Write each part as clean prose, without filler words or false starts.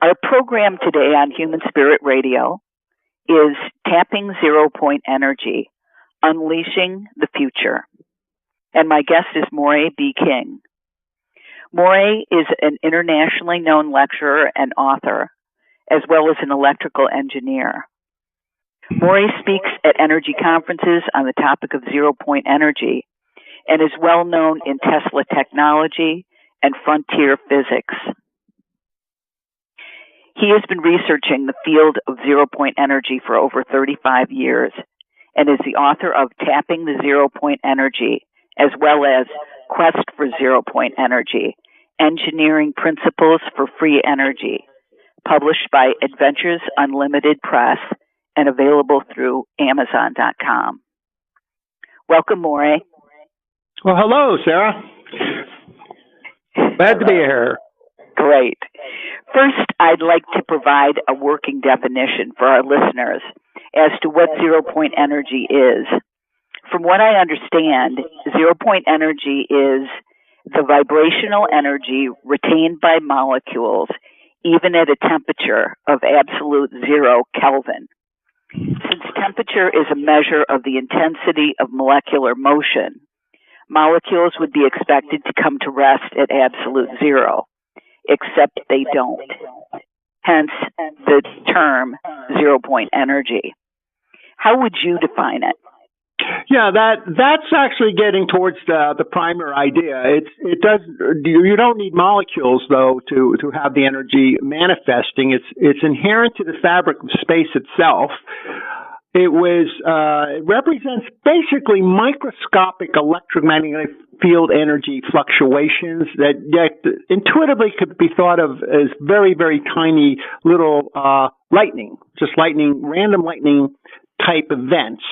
Our program today on Human Spirit Radio is Tapping Zero Point Energy, Unleashing the Future. And my guest is Moray B. King. Moray is an internationally known lecturer and author, as well as an electrical engineer. Moray speaks at energy conferences on the topic of zero-point energy and is well known in Tesla technology and frontier physics. He has been researching the field of zero-point energy for over 35 years and is the author of Tapping the Zero-Point Energy, as well as Quest for Zero-Point Energy, Engineering Principles for Free Energy, published by Adventures Unlimited Press and available through Amazon.com. Welcome, Moray. Well, hello, Sarah. Glad to be here. Great. First, I'd like to provide a working definition for our listeners as to what zero-point energy is. From what I understand, zero-point energy is the vibrational energy retained by molecules even at a temperature of absolute 0 Kelvin. Since temperature is a measure of the intensity of molecular motion, molecules would be expected to come to rest at absolute 0, except they don't. Hence the term zero-point energy. How would you define it? Yeah, that's actually getting towards the primary idea. You don't need molecules though to have the energy manifesting. It's inherent to the fabric of space itself. It represents basically microscopic electromagnetic field energy fluctuations that intuitively could be thought of as very, very tiny little lightning, just random lightning type events.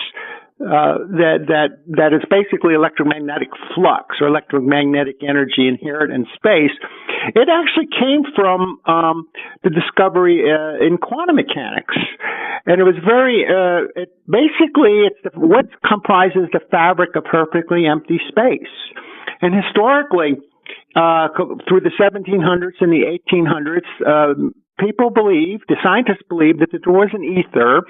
That is basically electromagnetic flux or electromagnetic energy inherent in space. It actually came from the discovery in quantum mechanics, and it was what comprises the fabric of perfectly empty space. And historically, through the 1700s and the 1800s, the scientists believed that there was an ether,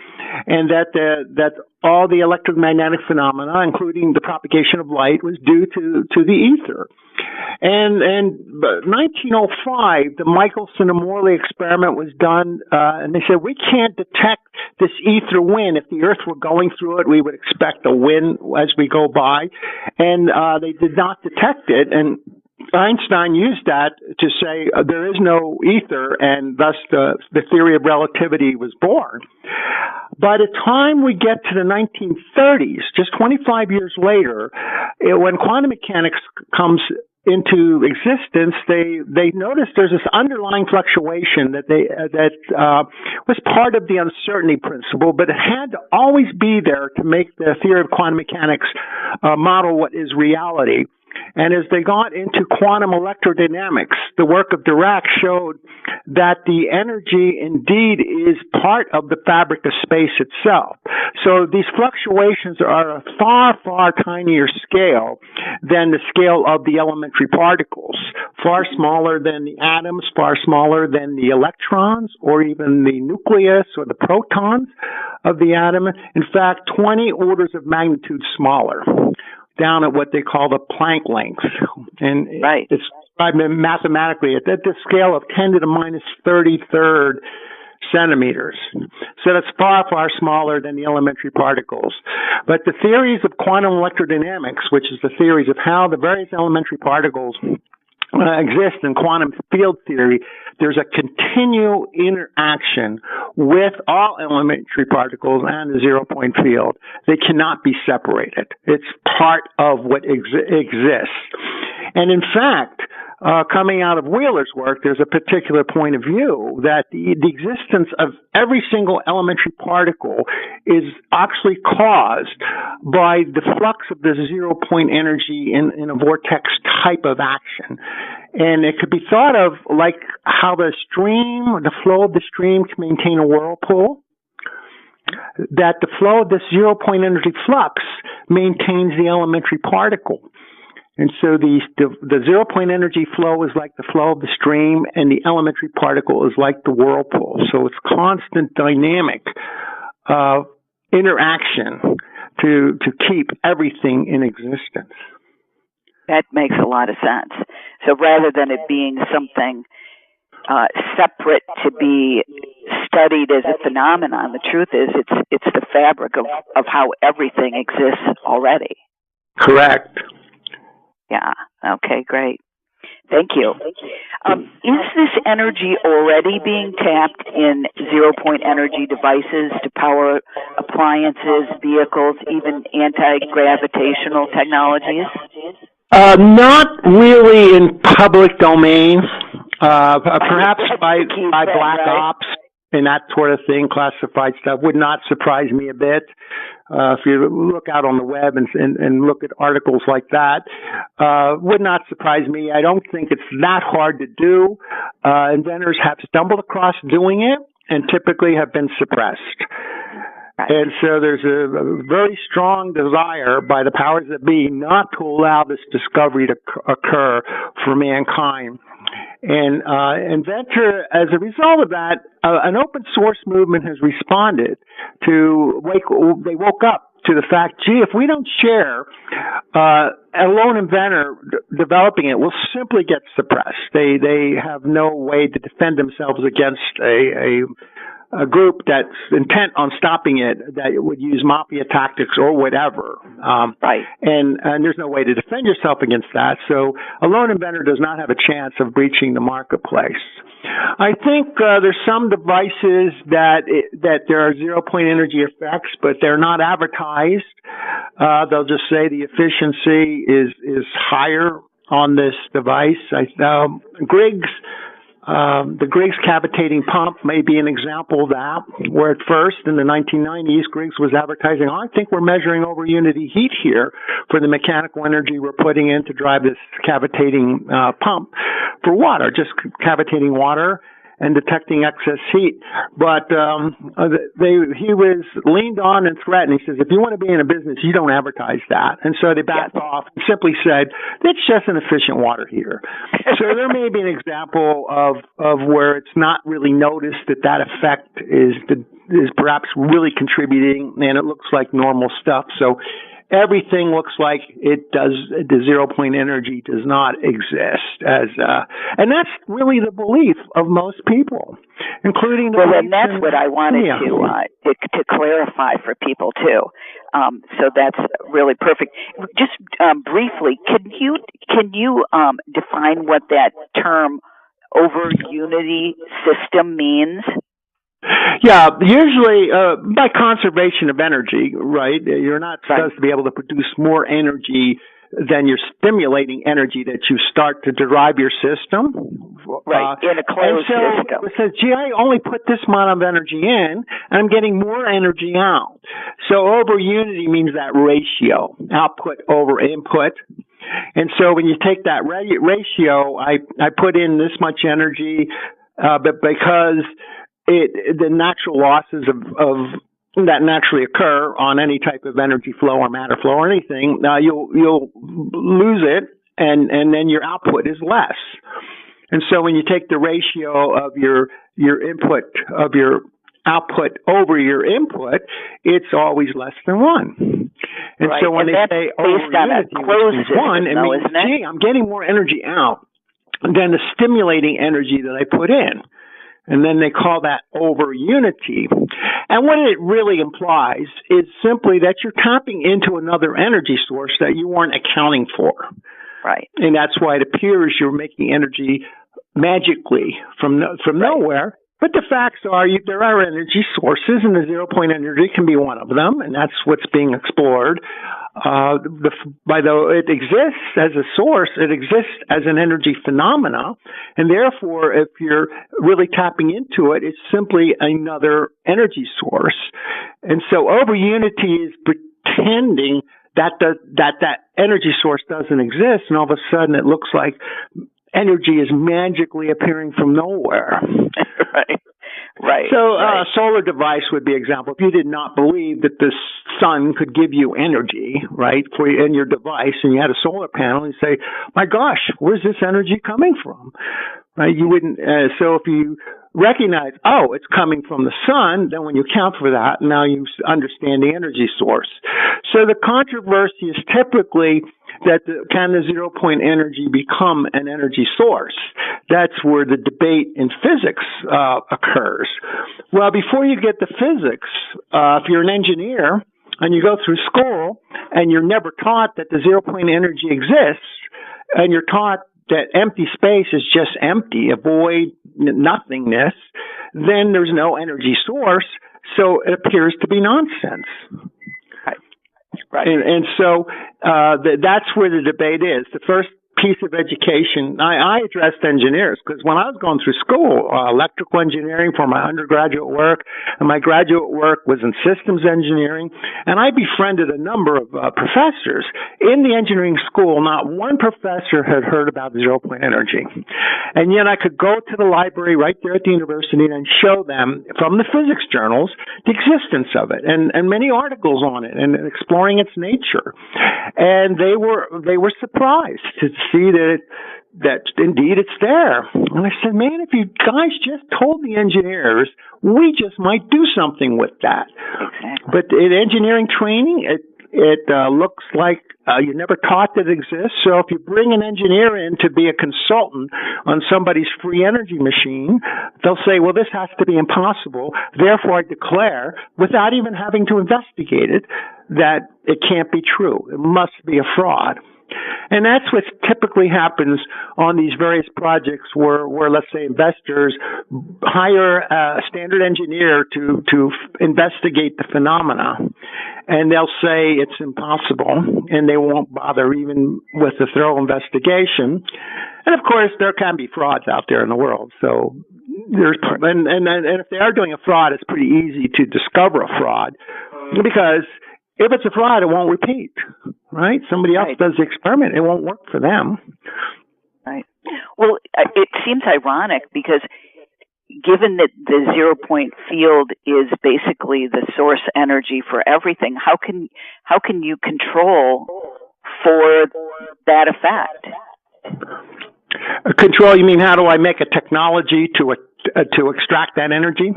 and that all the electromagnetic phenomena, including the propagation of light, was due to the ether. And in 1905, the Michelson and Moray experiment was done, and they said, we can't detect this ether wind. If the Earth were going through it, we would expect a wind as we go by. And they did not detect it, and Einstein used that to say there is no ether, and thus the theory of relativity was born. By the time we get to the 1930s, just 25 years later, when quantum mechanics comes into existence, they noticed there's this underlying fluctuation that was part of the uncertainty principle, but it had to always be there to make the theory of quantum mechanics model what is reality. And as they got into quantum electrodynamics, the work of Dirac showed that the energy indeed is part of the fabric of space itself. So these fluctuations are a far, far tinier scale than the scale of the elementary particles, far smaller than the atoms, far smaller than the electrons, or even the nucleus or the protons of the atom. In fact, 20 orders of magnitude smaller, down at what they call the Planck length. And right. It's described mathematically at the scale of 10 to the minus 33rd centimeters. So that's far, far smaller than the elementary particles. But the theories of quantum electrodynamics, which is the theories of how the various elementary particles exist in quantum field theory, there's a continual interaction with all elementary particles and the zero-point field. They cannot be separated. It's part of what exists. And in fact, coming out of Wheeler's work, there's a particular point of view that the existence of every single elementary particle is actually caused by the flux of the zero-point energy in a vortex type of action. And it could be thought of like how the flow of the stream can maintain a whirlpool, that the flow of this zero-point energy flux maintains the elementary particle. And so the 0-point energy flow is like the flow of the stream, and the elementary particle is like the whirlpool. So it's constant dynamic interaction to keep everything in existence. That makes a lot of sense. So rather than it being something separate to be studied as a phenomenon, the truth is it's the fabric of how everything exists already. Correct. Yeah. Okay, great. Thank you. Is this energy already being tapped in 0-point energy devices to power appliances, vehicles, even anti-gravitational technologies? Not really in public domain. Perhaps by black ops and that sort of thing, classified stuff, would not surprise me a bit. If you look out on the web and look at articles like that, would not surprise me. I don't think it's that hard to do. Inventors have stumbled across doing it and typically have been suppressed. And so there's a very strong desire by the powers that be not to allow this discovery to occur for mankind. And inventor, as a result of that, an open source movement has responded to they woke up to the fact, gee, if we don't share, a lone inventor developing it will simply get suppressed. They have no way to defend themselves against a group that's intent on stopping it, that would use mafia tactics or whatever. Right. And there's no way to defend yourself against that. So a lone inventor does not have a chance of breaching the marketplace. I think there's some devices that there are 0-point energy effects, but they're not advertised. They'll just say the efficiency is higher on this device. The Griggs cavitating pump may be an example of that, where at first in the 1990s, Griggs was advertising, I think we're measuring over unity heat here for the mechanical energy we're putting in to drive this cavitating pump for water, just cavitating water and detecting excess heat. But he was leaned on and threatened. He says, if you want to be in a business, you don't advertise that. And so they backed off and simply said, it's just an efficient water heater. So there may be an example of where it's not really noticed that effect is perhaps really contributing, and it looks like normal stuff. So everything looks like it does. The 0-point energy does not exist and that's really the belief of most people, including the. Well, and that's what I wanted to clarify for people too. So that's really perfect. Just briefly, can you define what that term over unity system means? Yeah, usually by conservation of energy, right? You're not supposed to be able to produce more energy than your stimulating energy that you start to derive your system. Right, in a closed system. It says, gee, I only put this amount of energy in, and I'm getting more energy out. So over unity means that ratio, output over input. And so when you take that ratio, I put in this much energy, but because the natural losses of that naturally occur on any type of energy flow or matter flow or anything, you'll lose it, and then your output is less. And so when you take the ratio of your input of your output over your input, it's always less than 1. And so when they say over unity, which is 1, it means, gee, I'm getting more energy out than the stimulating energy that I put in. And then they call that over unity. And what it really implies is simply that you're tapping into another energy source that you weren't accounting for. Right. And that's why it appears you're making energy magically from nowhere. But the facts are there are energy sources, and the 0-point energy can be one of them, and that's what's being explored. It exists as a source, it exists as an energy phenomena, and therefore, if you're really tapping into it, it's simply another energy source. And so over unity is pretending that energy source doesn't exist, and all of a sudden it looks like energy is magically appearing from nowhere. Right. Right. So a solar device would be an example. If you did not believe that the sun could give you energy, right, in your device, and you had a solar panel, you say, my gosh, where's this energy coming from? Right? You wouldn't. So if you recognize, oh, it's coming from the sun, then when you account for that, now you understand the energy source. So the controversy is typically that can the zero-point energy become an energy source? That's where the debate in physics occurs. Well, before you get to physics, if you're an engineer and you go through school and you're never taught that the zero-point energy exists, and you're taught that empty space is just empty, a void, nothingness, then there's no energy source, so it appears to be nonsense. Right. And so that's where the debate is. The first piece of education, I addressed engineers because when I was going through school, electrical engineering for my undergraduate work, and my graduate work was in systems engineering, and I befriended a number of professors. In the engineering school, not one professor had heard about zero-point energy. And yet I could go to the library right there at the university and show them from the physics journals the existence of it and many articles on it and exploring its nature. And they were surprised to see that indeed it's there. And I said, man, if you guys just told the engineers, we just might do something with that. Exactly. But in engineering training, it looks like you never taught that it exists. So if you bring an engineer in to be a consultant on somebody's free energy machine, they'll say, well, this has to be impossible. Therefore, I declare, without even having to investigate it, that it can't be true. It must be a fraud. And that's what typically happens on these various projects where let's say, investors hire a standard engineer to investigate the phenomena. And they'll say it's impossible, and they won't bother even with a thorough investigation. And, of course, there can be frauds out there in the world. So there's and if they are doing a fraud, it's pretty easy to discover a fraud because if it's a fraud, it won't repeat, right? Somebody else does the experiment. It won't work for them. Right. Well, it seems ironic because given that the zero-point field is basically the source energy for everything, how can you control for that effect? Control, you mean how do I make a technology to extract that energy?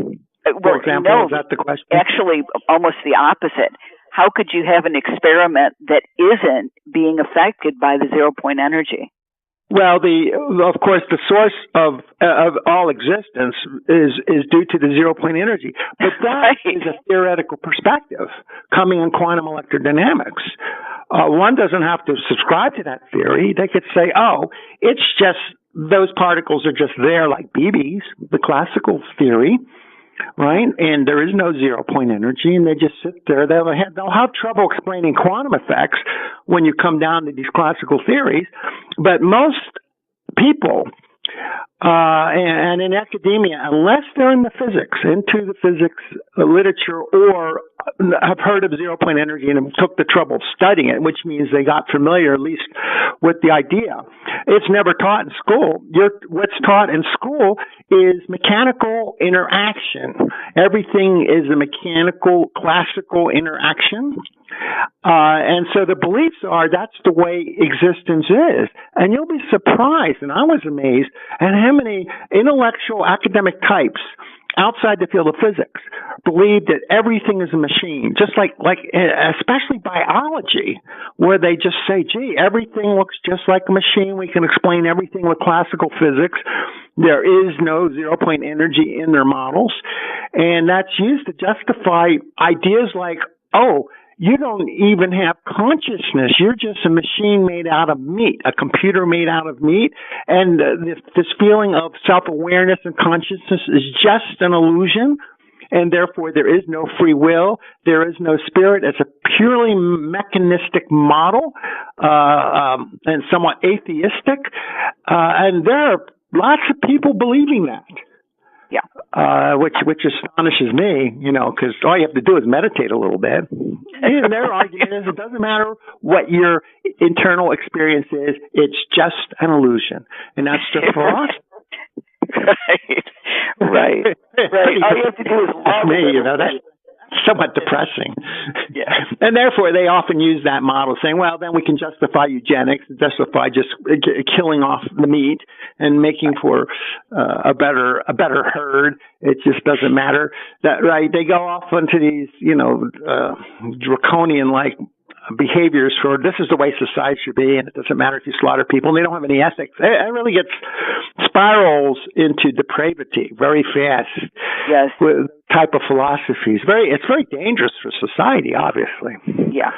For example, no, is that the question? Actually, almost the opposite. How could you have an experiment that isn't being affected by the zero-point energy? Well, of course, the source of all existence is due to the zero-point energy. But that is a theoretical perspective coming in quantum electrodynamics. One doesn't have to subscribe to that theory. They could say, oh, it's just those particles are just there like BBs, the classical theory. Right? And there is no zero-point energy, and they just sit there. They'll have trouble explaining quantum effects when you come down to these classical theories. But most people, and in academia, unless they're into the physics literature, or have heard of zero-point energy and took the trouble of studying it, which means they got familiar at least with the idea. It's never taught in school. What's taught in school is mechanical interaction. Everything is a mechanical, classical interaction. And so the beliefs are that's the way existence is. And you'll be surprised, and I was amazed, at how many intellectual academic types outside the field of physics believe that everything is a machine, just like especially biology, where they just say, gee, everything looks just like a machine. We can explain everything with classical physics. There is no zero-point energy in their models. And that's used to justify ideas like, oh, you don't even have consciousness. You're just a machine made out of meat, a computer made out of meat. And this feeling of self-awareness and consciousness is just an illusion. And therefore, there is no free will. There is no spirit. It's a purely mechanistic model, and somewhat atheistic. And there are lots of people believing that. Yeah. Which astonishes me, because all you have to do is meditate a little bit. And their argument is it doesn't matter what your internal experience is, it's just an illusion. And that's just philosophy. Right. Right. All you have to do is love me, that's somewhat depressing. Yeah. And therefore, they often use that model, saying, well, then we can justify eugenics, justify just killing off the meat and making for a better herd. It just doesn't matter. Right? They go off into these, draconian-like behaviors for this is the way society should be, and it doesn't matter if you slaughter people, and they don't have any ethics. It really gets spirals into depravity very fast. Yes. With type of philosophies. It's very dangerous for society, obviously. Yeah.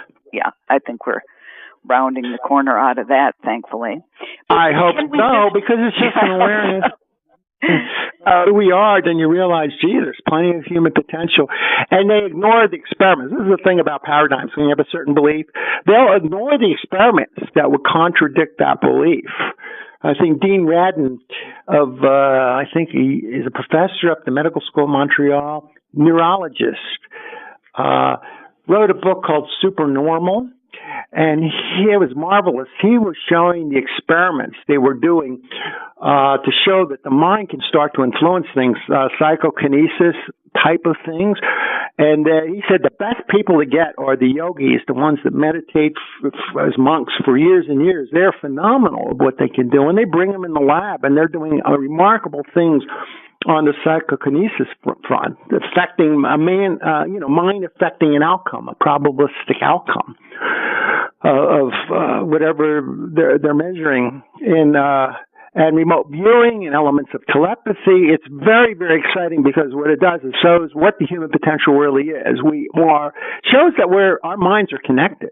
I think we're rounding the corner out of that, thankfully. But I hope so, because it's just an awareness. Who we are, then you realize, gee, there's plenty of human potential. And they ignore the experiments. This is the thing about paradigms. When you have a certain belief, they'll ignore the experiments that would contradict that belief. I think Dean Radin I think he is a professor up at the Medical School of Montreal, neurologist, wrote a book called Supernormal. And it was marvelous. He was showing the experiments they were doing to show that the mind can start to influence things, psychokinesis type of things. And he said the best people to get are the yogis, the ones that meditate as monks for years and years. They're phenomenal at what they can do. And they bring them in the lab, and they're doing remarkable things on the psychokinesis front, affecting a man, mind affecting an outcome, a probabilistic outcome of whatever they're measuring in and remote viewing and elements of telepathy. It's very, very exciting because what it does is shows what the human potential really is. Shows that our minds are connected.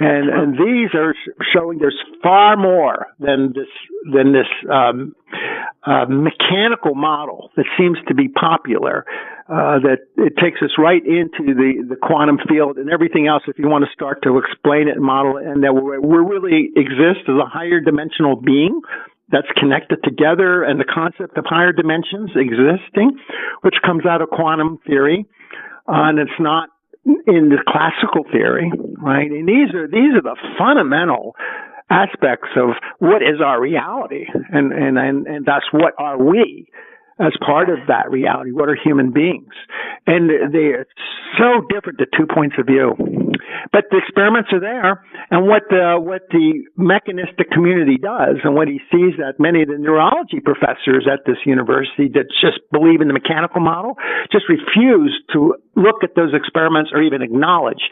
And these are showing there's far more than this mechanical model that seems to be popular. That it takes us right into the quantum field and everything else. If you want to start to explain it and model it, and that we really exist as a higher dimensional being that's connected together, and the concept of higher dimensions existing, which comes out of quantum theory, and it's not in the classical theory, right? And these are the fundamental aspects of what is our reality, and thus what are we as part of that reality? What are human beings? And they're so different, the 2 points of view. But the experiments are there, and what the mechanistic community does, and what he sees that many of the neurology professors at this university that just believe in the mechanical model just refuse to look at those experiments or even acknowledge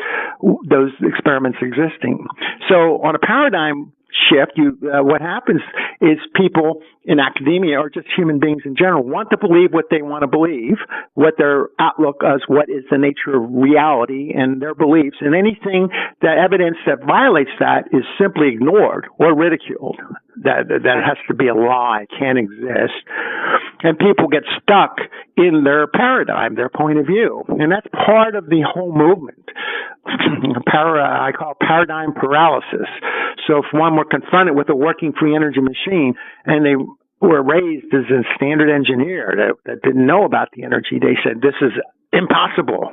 those experiments existing. So on a paradigm shift, what happens is people in academia or just human beings in general want to believe what they want to believe, what their outlook is, what is the nature of reality and their beliefs, and anything that evidence that violates that is simply ignored or ridiculed. That has to be a lie, can't exist. And people get stuck in their paradigm, their point of view. And that's part of the whole movement. I call paradigm paralysis. So if one were confronted with a working free energy machine and they were raised as a standard engineer that didn't know about the energy, they said, this is impossible.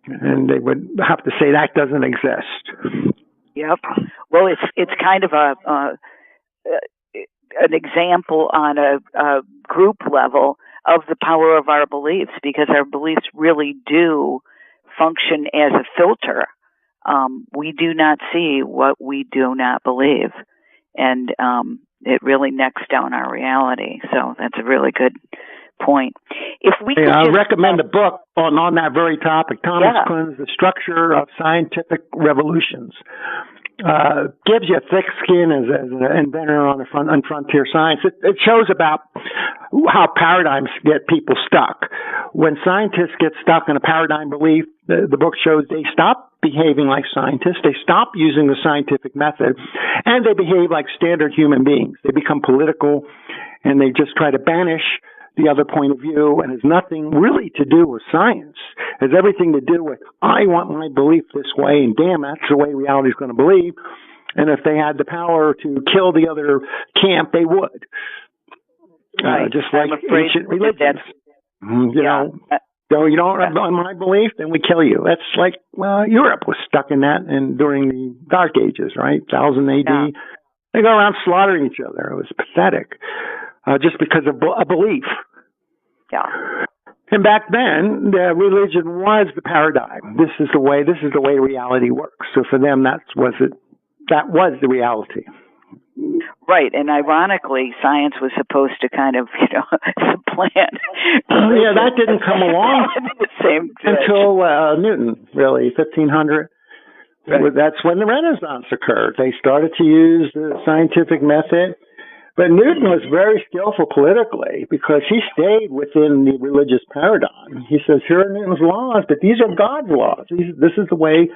And they would have to say that doesn't exist. Yep. Well, it's kind of an example on a group level of the power of our beliefs, because our beliefs really do function as a filter. We do not see what we do not believe, and it really necks down our reality. So that's a really good point. If we could I recommend a book on that very topic, Thomas Kuhn's The Structure of Scientific Revolutions. Gives you a thick skin as an inventor on frontier science. It shows about how paradigms get people stuck. When scientists get stuck in a paradigm belief, the book shows they stop behaving like scientists, they stop using the scientific method, and they behave like standard human beings. They become political, and they just try to banish the other point of view, and has nothing really to do with science. It has everything to do with, I want my belief this way, and damn, that's the way reality is going to believe. And if they had the power to kill the other camp, they would. Just like ancient religions. You know, so you don't have on my belief, then we kill you. That's like, Europe was stuck in that, and during the Dark Ages, right? 1000 AD. Yeah. They go around slaughtering each other. It was pathetic. Just because of a belief. Yeah. And back then, the religion was the paradigm. This is the way reality works. So for them, that was the reality. Right, and ironically, science was supposed to kind of, supplant. Yeah, that didn't come along until Newton, really, 1500. Right. That's when the Renaissance occurred. They started to use the scientific method. But Newton was very skillful politically because he stayed within the religious paradigm. He says, here are Newton's laws, but these are God's laws. This is the way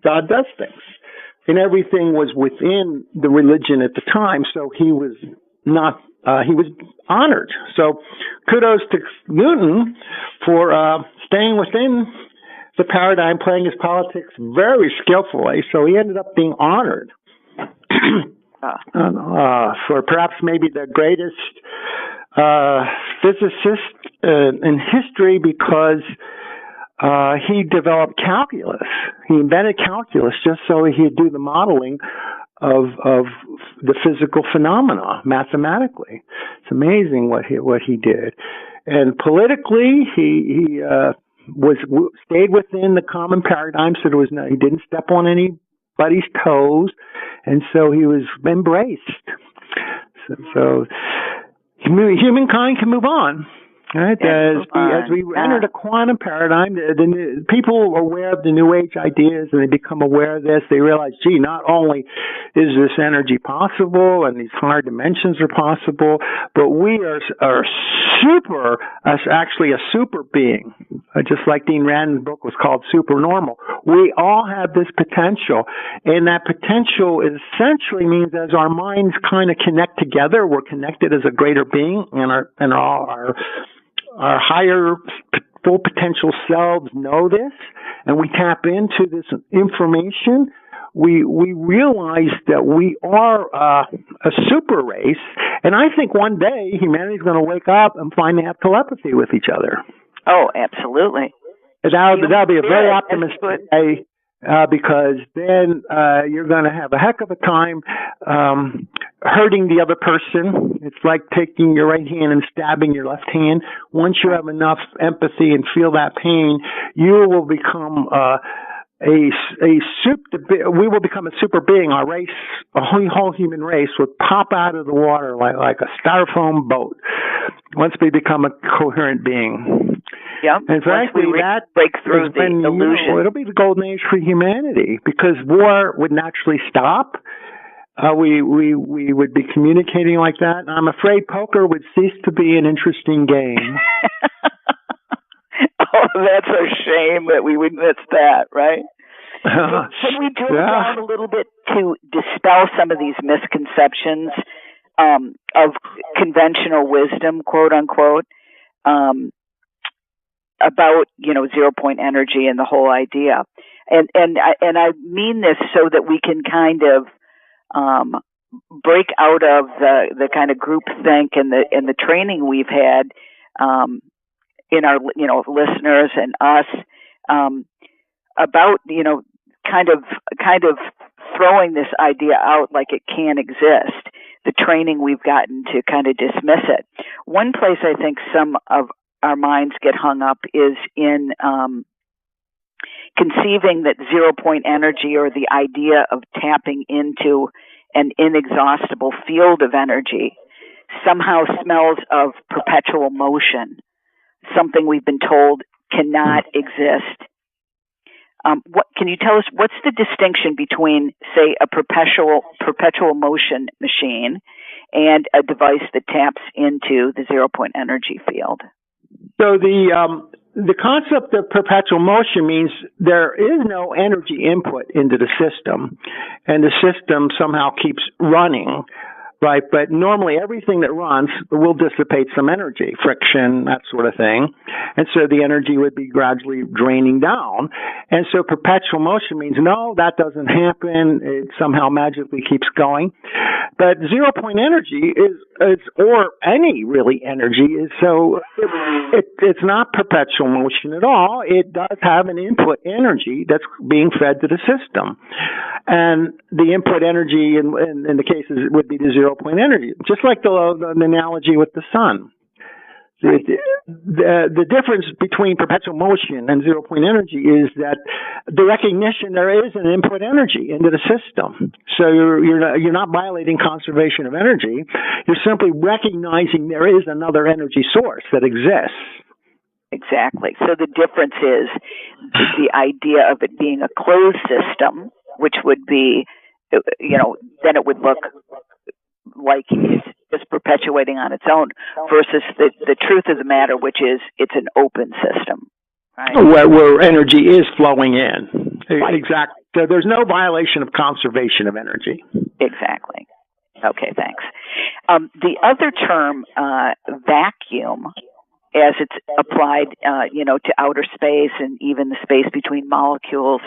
God does things. And everything was within the religion at the time, so he was he was honored. So kudos to Newton for staying within the paradigm, playing his politics very skillfully, so he ended up being honored. For perhaps maybe the greatest physicist in history because he developed calculus. He invented calculus just so he could do the modeling of the physical phenomena mathematically. It's amazing what he did. And politically, he stayed within the common paradigm, so he didn't step on anybody's toes, and so he was embraced. So humankind can move on. Right, as we enter the quantum paradigm, the people are aware of the New Age ideas, and they become aware of this. They realize, gee, not only is this energy possible and these higher dimensions are possible, but we are actually a super being. Just like Dean Rand's book was called Supernormal. We all have this potential, and that potential essentially means as our minds kind of connect together, we're connected as a greater being, and our higher full potential selves know this, and we tap into this information. We realize that we are a super race, and I think one day humanity's going to wake up and find they have telepathy with each other. Oh, absolutely. That'll be a very optimistic day. Because then you're going to have a heck of a time hurting the other person. It's like taking your right hand and stabbing your left hand. Once you have enough empathy and feel that pain, you will become we will become a super being. Our race, a whole human race, would pop out of the water like a styrofoam boat once we become a coherent being. Yeah, and frankly, that break through the illusion. It'll be the golden age for humanity because war would naturally stop. We would be communicating like that. And I'm afraid poker would cease to be an interesting game. Oh, that's a shame that we would miss that, right? Can we drill down a little bit to dispel some of these misconceptions of conventional wisdom, quote unquote? About 0-point energy and the whole idea, and I mean this so that we can kind of break out of the kind of groupthink and the training we've had in our listeners and us about kind of throwing this idea out like it can exist. The training we've gotten to kind of dismiss it. One place I think some of our minds get hung up is in conceiving that 0-point energy or the idea of tapping into an inexhaustible field of energy somehow smells of perpetual motion, something we've been told cannot exist. What can you tell us? What's the distinction between, say, a perpetual motion machine and a device that taps into the 0-point energy field? So the concept of perpetual motion means there is no energy input into the system, and the system somehow keeps running, right? But normally everything that runs will dissipate some energy, friction, that sort of thing. And so the energy would be gradually draining down. And so perpetual motion means, no, that doesn't happen. It somehow magically keeps going. But 0-point energy is or any really energy is so it's not perpetual motion at all. It does have an input energy that's being fed to the system. And the input energy in the cases would be the 0-point energy, just like the analogy with the sun. The difference between perpetual motion and zero-point energy is that the recognition there is an input energy into the system. So you're not violating conservation of energy. You're simply recognizing there is another energy source that exists. Exactly. So the difference is the idea of it being a closed system, which would be, then it would look like it's just perpetuating on its own, versus the truth of the matter, which is it's an open system, right? Where energy is flowing in. Right. Exactly. So there's no violation of conservation of energy. Exactly. Okay, thanks. The other term, vacuum, as it's applied, to outer space and even the space between molecules,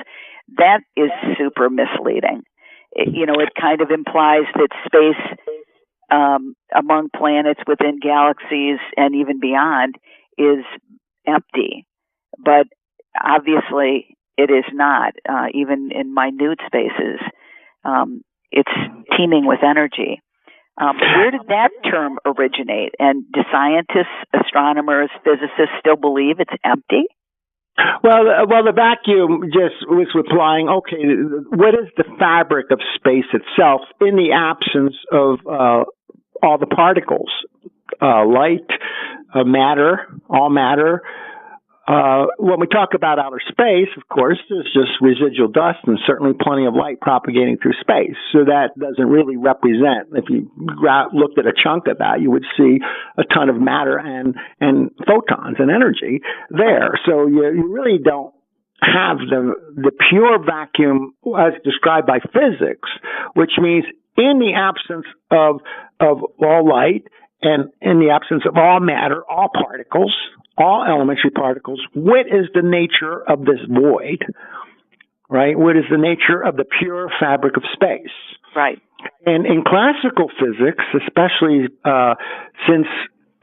that is super misleading. It kind of implies that space among planets within galaxies and even beyond is empty. But obviously it is not. Even in minute spaces, it's teeming with energy. Where did that term originate? And do scientists, astronomers, physicists still believe it's empty? Well, the vacuum just was replying, okay, what is the fabric of space itself in the absence of all the particles, light, matter, all matter? When we talk about outer space, of course, there's just residual dust and certainly plenty of light propagating through space. So that doesn't really represent, if you looked at a chunk of that, you would see a ton of matter and photons and energy there. So you really don't have the pure vacuum as described by physics, which means in the absence of all light and in the absence of all matter, all particles, all elementary particles, what is the nature of this void, right? What is the nature of the pure fabric of space? Right. And in classical physics, especially since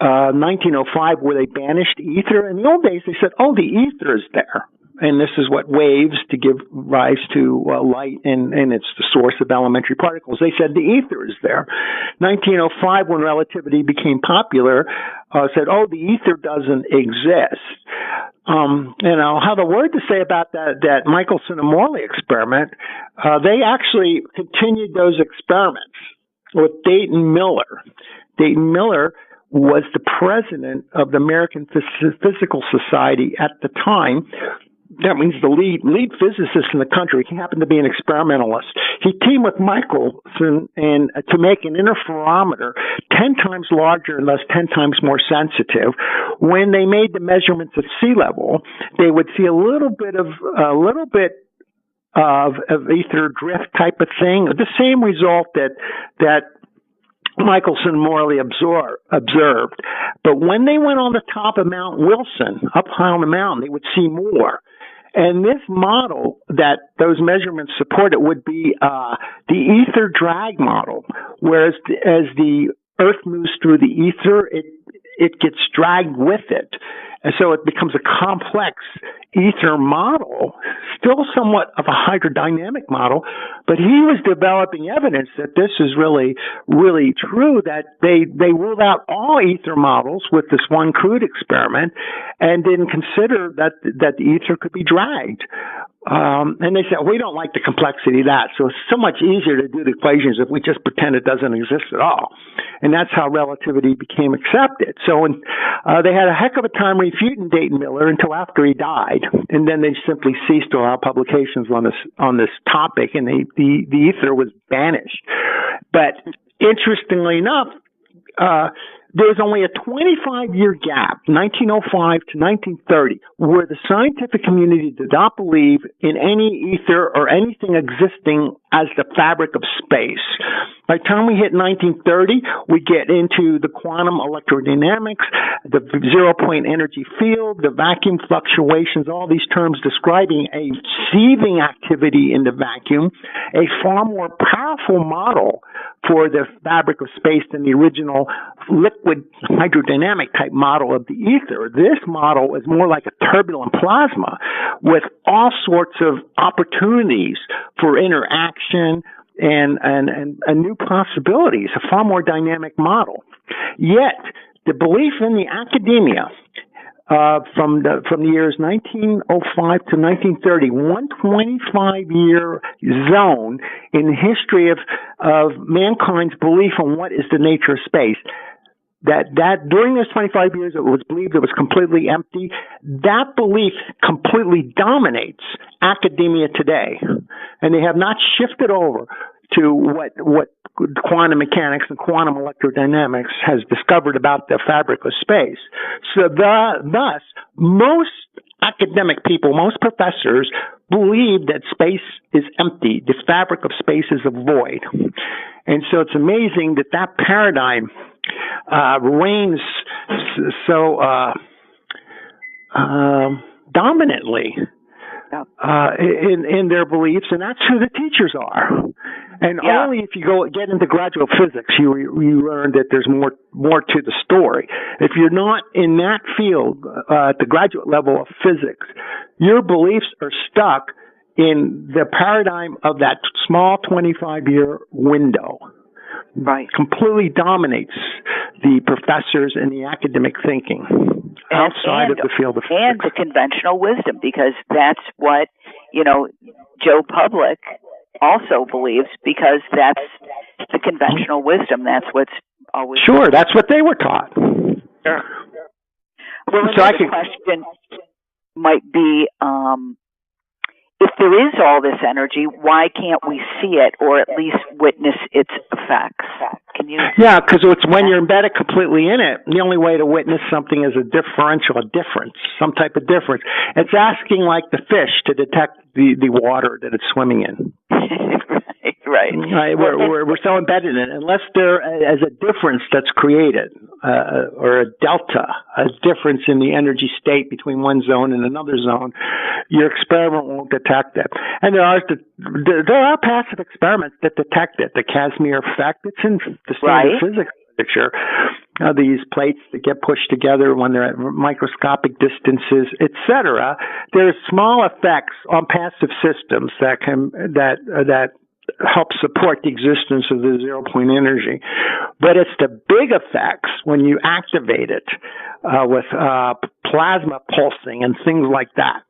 1905, where they banished ether, in the old days they said, oh, the ether is there. And this is what waves to give rise to light, and it's the source of elementary particles. They said the ether is there. 1905, when relativity became popular, said, oh, the ether doesn't exist. I'll have a word to say about that Michelson and Morley experiment. They actually continued those experiments with Dayton Miller. Dayton Miller was the president of the American Physical Society at the time. That means the lead physicist in the country. He happened to be an experimentalist. He teamed with Michelson to make an interferometer 10 times larger and thus 10 times more sensitive. When they made the measurements at sea level, they would see a little bit of ether drift type of thing. The same result that Michelson and Morley observed. But when they went on the top of Mount Wilson, up high on the mountain, they would see more. And this model that those measurements supported would be the ether drag model, whereas as the Earth moves through the ether, it gets dragged with it. And so it becomes a complex ether model, still somewhat of a hydrodynamic model, but he was developing evidence that this is really, really true, that they ruled out all ether models with this one crude experiment and didn't consider that the ether could be dragged. And they said, we don't like the complexity of that, so it's so much easier to do the equations if we just pretend it doesn't exist at all. And that's how relativity became accepted. So they had a heck of a time refuting Dayton Miller until after he died. And then they simply ceased to allow publications on this topic, and the ether was banished. But interestingly enough, there was only a 25-year gap, 1905 to 1930, where the scientific community did not believe in any ether or anything existing as the fabric of space. By the time we hit 1930, we get into the quantum electrodynamics, the zero-point energy field, the vacuum fluctuations, all these terms describing a sieving activity in the vacuum, a far more powerful model for the fabric of space than the original liquid hydrodynamic type model of the ether. This model is more like a turbulent plasma with all sorts of opportunities for interaction and new possibilities, a far more dynamic model. Yet, the belief in the academia from the years 1905 to 1930, 125-year zone in the history of mankind's belief on what is the nature of space. That during those 25 years, it was believed it was completely empty. That belief completely dominates academia today, and they have not shifted over to what quantum mechanics and quantum electrodynamics has discovered about the fabric of space. So thus, most academic people, most professors believe that space is empty. The fabric of space is a void. And so it's amazing that paradigm reigns so dominantly in their beliefs, and that's who the teachers are. And only if you get into graduate physics, you learn that there's more to the story. If you're not in that field at the graduate level of physics, your beliefs are stuck in the paradigm of that small 25-year window. Right. Completely dominates the professors and the academic thinking outside of the field of physics. And the conventional wisdom, because that's what, Joe Public also believes, because that's the conventional wisdom. That's what's always... Sure, that's what they were taught. Sure. Well, another question might be, if there is all this energy, why can't we see it or at least witness its effects? Can you? Yeah, because it's when you're embedded completely in it. The only way to witness something is a difference, some type of difference. It's asking like the fish to detect the water that it's swimming in. Right. We're so embedded in it. Unless there is a difference that's created, or a delta, a difference in the energy state between one zone and another zone, your experiment won't detect it. And there are passive experiments that detect it. The Casimir effect, it's in the standard physics literature. These plates that get pushed together when they're at microscopic distances, etc. There's small effects on passive systems that help support the existence of the zero-point energy. But it's the big effects when you activate it with plasma pulsing and things like that.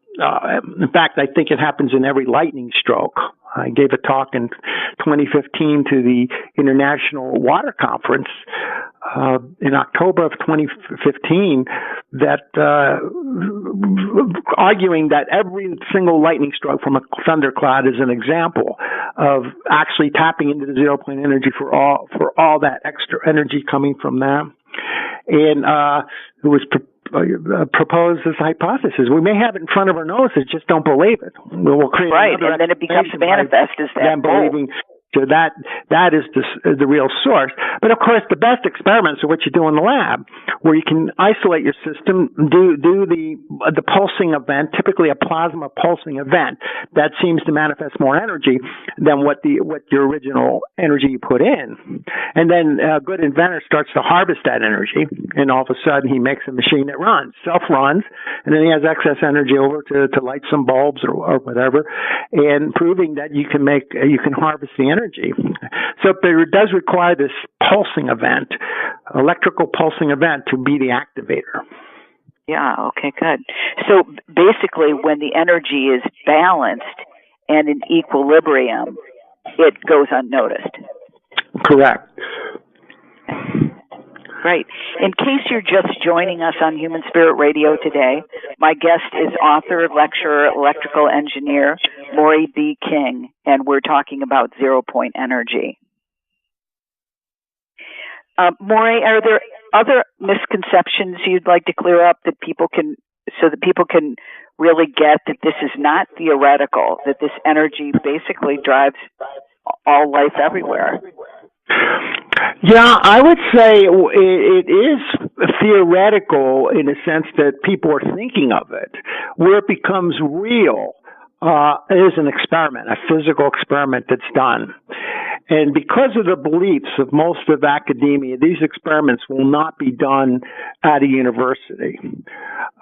In fact, I think it happens in every lightning stroke. I gave a talk in 2015 to the International Water Conference in October of 2015 that arguing that every single lightning stroke from a thundercloud is an example of actually tapping into the zero-point energy for all that extra energy coming from that. And it was proposed as a hypothesis. We may have it in front of our noses, just don't believe it. We'll create and then it becomes manifest as that. Believing that is the real source. But of course, the best experiments are what you do in the lab, where you can isolate your system, do the pulsing event, typically a plasma pulsing event that seems to manifest more energy than what your original energy you put in. And then a good inventor starts to harvest that energy, and all of a sudden he makes a machine that self-runs, and then he has excess energy over to light some bulbs or whatever, and proving that you can harvest the energy. So it does require this pulsing event, electrical pulsing event, to be the activator. Yeah, okay, good. So basically, when the energy is balanced and in equilibrium, it goes unnoticed. Correct. Great. In case you're just joining us on Human Spirit Radio today, my guest is author, lecturer, electrical engineer, Moray B. King, and we're talking about zero-point energy. Moray, are there other misconceptions you'd like to clear up so that people can really get that this is not theoretical, that this energy basically drives all life everywhere? Yeah, I would say it is theoretical in the sense that people are thinking of it. Where it becomes real is an experiment, a physical experiment that's done. And because of the beliefs of most of academia, these experiments will not be done at a university.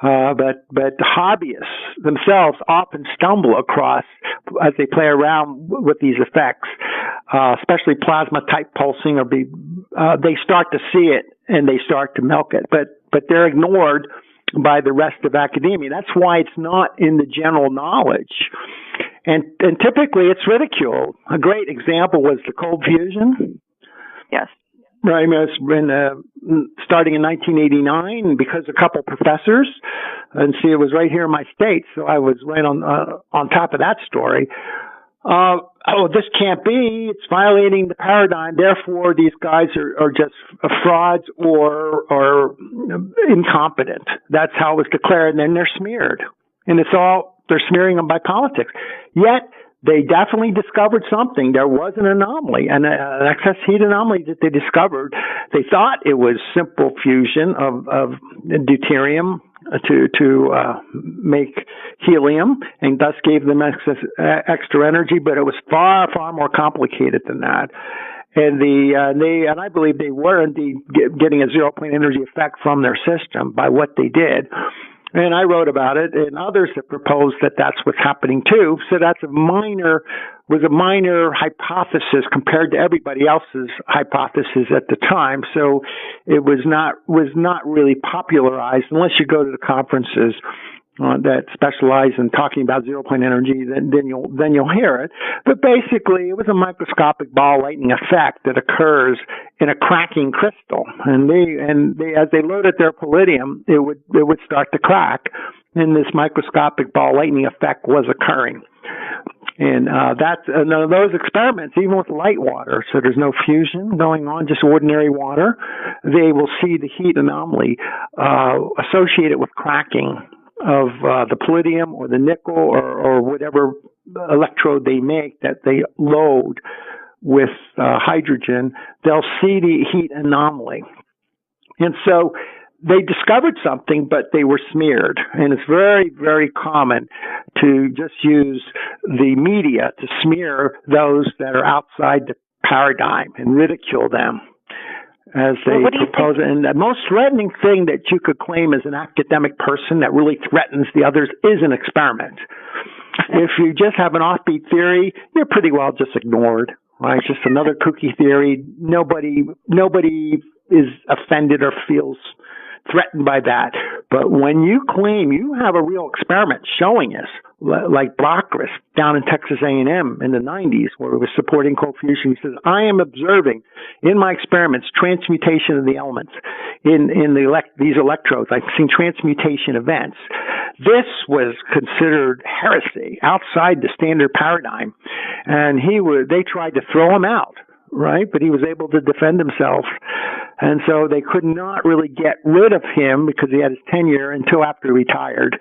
But hobbyists themselves often stumble across, as they play around with these effects, especially plasma-type pulsing, they start to see it and they start to milk it. But they're ignored by the rest of academia. That's why it's not in the general knowledge. And typically it's ridiculed. A great example was the cold fusion. Yes. Right, it's been starting in 1989 because a couple professors, and see, it was right here in my state, so I was right on top of that story. This can't be. It's violating the paradigm. Therefore, these guys are just frauds or incompetent. That's how it was declared, and then they're smeared, and they're smearing them by politics. Yet, they definitely discovered something. There was an anomaly, an excess heat anomaly that they discovered. They thought it was simple fusion of deuterium to make helium, and thus gave them extra energy. But it was far more complicated than that. And I believe they were indeed getting a 0-point energy effect from their system by what they did. And I wrote about it, and others have proposed that that's what's happening too. So that's a minor hypothesis compared to everybody else's hypothesis at the time. So it was not really popularized unless you go to the conferences that specialize in talking about 0-point energy. Then you'll hear it. But basically, it was a microscopic ball lightning effect that occurs in a cracking crystal, and they as they loaded their palladium, it would start to crack, and this microscopic ball lightning effect was occurring. And that's those experiments, even with light water, so there's no fusion going on, just ordinary water, they will see the heat anomaly associated with cracking of the palladium or the nickel or whatever electrode they make that they load with hydrogen. They'll see the heat anomaly. And so they discovered something, but they were smeared. And it's very, very common to just use the media to smear those that are outside the paradigm and ridicule them as they propose it. And the most threatening thing that you could claim as an academic person that really threatens the others is an experiment. If you just have an offbeat theory, you're pretty well just ignored. Right? Just another kooky theory. Nobody is offended or feels threatened by that. But when you claim you have a real experiment showing us, like Blockris down in Texas A&M in the 90s, where it was supporting cold fusion, he says, I am observing in my experiments transmutation of the elements in these electrodes. I've seen transmutation events. This was considered heresy outside the standard paradigm, and they tried to throw him out. Right, but he was able to defend himself, and so they could not really get rid of him because he had his tenure until after he retired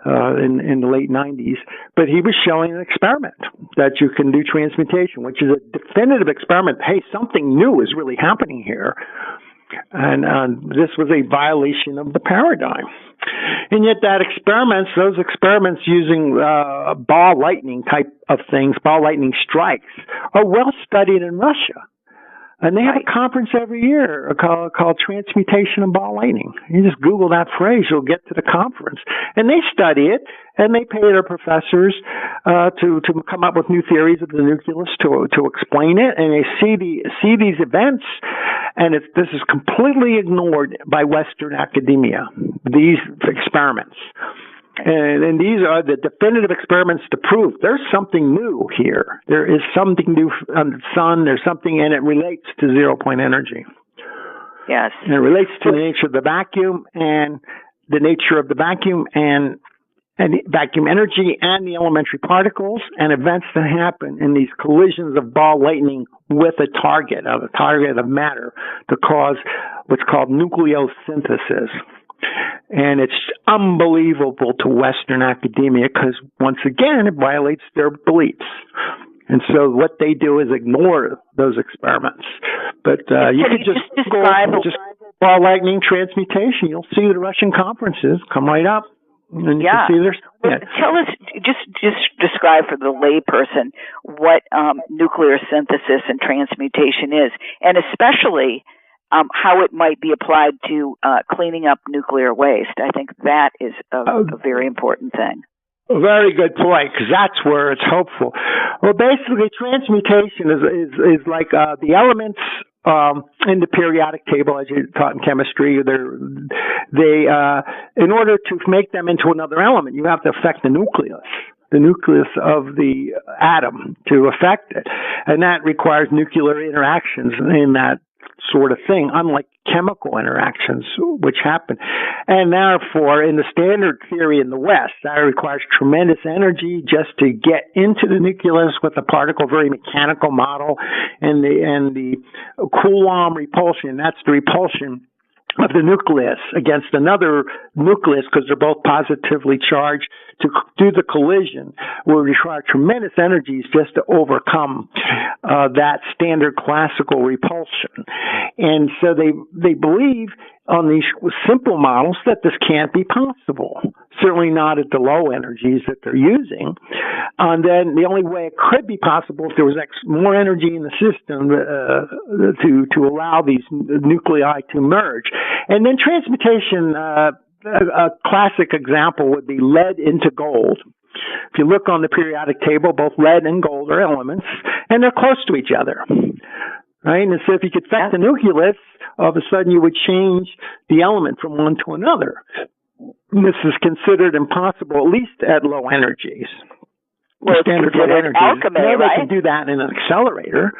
in the late 90s. But he was showing an experiment that you can do transmutation, which is a definitive experiment. Hey, something new is really happening here, and this was a violation of the paradigm. And yet those experiments using ball lightning type of things, ball lightning strikes, are well studied in Russia. And they have a conference every year called Transmutation and Ball Lightning. You just Google that phrase, you'll get to the conference. And they study it, and they pay their professors to come up with new theories of the nucleus to explain it. And they see these events, and this is completely ignored by Western academia, these experiments. And these are the definitive experiments to prove there's something new here. There is something new on the sun. There's something, and it relates to 0-point energy. Yes. And it relates to the nature of the vacuum and vacuum energy and the elementary particles and events that happen in these collisions of ball lightning with a target of matter to cause what's called nucleosynthesis. And it's unbelievable to Western academia because, once again, it violates their beliefs. And so what they do is ignore those experiments. But you could just describe ball lightning transmutation. You'll see the Russian conferences come right up. And you can see Tell us, just describe for the layperson what nuclear synthesis and transmutation is, and especially how it might be applied to cleaning up nuclear waste. I think that is a very important thing. A very good point, because that's where it's hopeful. Well, basically, transmutation is like the elements in the periodic table, as you taught in chemistry, in order to make them into another element, you have to affect the nucleus of the atom to affect it. And that requires nuclear interactions in that sort of thing, unlike chemical interactions, which happen. And therefore, in the standard theory in the West, that requires tremendous energy just to get into the nucleus with the particle, very mechanical model, and the Coulomb repulsion. That's the repulsion of the nucleus against another nucleus, because they're both positively charged, to do the collision will require tremendous energies just to overcome that standard classical repulsion. And so they believe on these simple models that this can't be possible, certainly not at the low energies that they're using. And then the only way it could be possible if there was more energy in the system to allow these nuclei to merge. And then transmutation, a classic example would be lead into gold. If you look on the periodic table, both lead and gold are elements, and they're close to each other. Right? And so if you could affect the nucleus, all of a sudden you would change the element from one to another. And this is considered impossible, at least at low energies. Well, standard low energies. Alchemy, they can do that in an accelerator.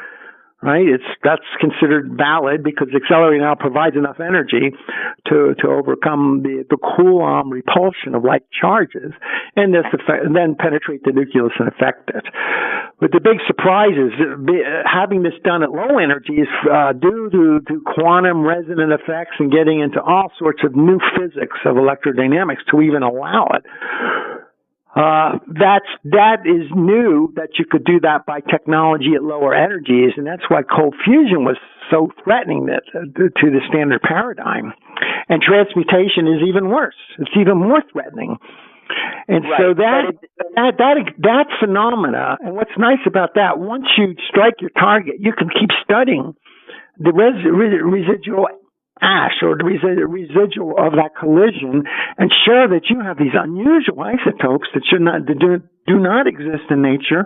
Right? That's considered valid because the accelerator now provides enough energy to overcome the Coulomb repulsion of like charges, and then penetrate the nucleus and affect it. But the big surprise is having this done at low energies due to quantum resonant effects and getting into all sorts of new physics of electrodynamics to even allow it. That is new, that you could do that by technology at lower energies, and that's why cold fusion was so threatening to the standard paradigm. And transmutation is even worse; it's even more threatening. And right. So that phenomena, and what's nice about that, once you strike your target, you can keep studying the residual ash or the residual of that collision, and show that you have these unusual isotopes that do not exist in nature,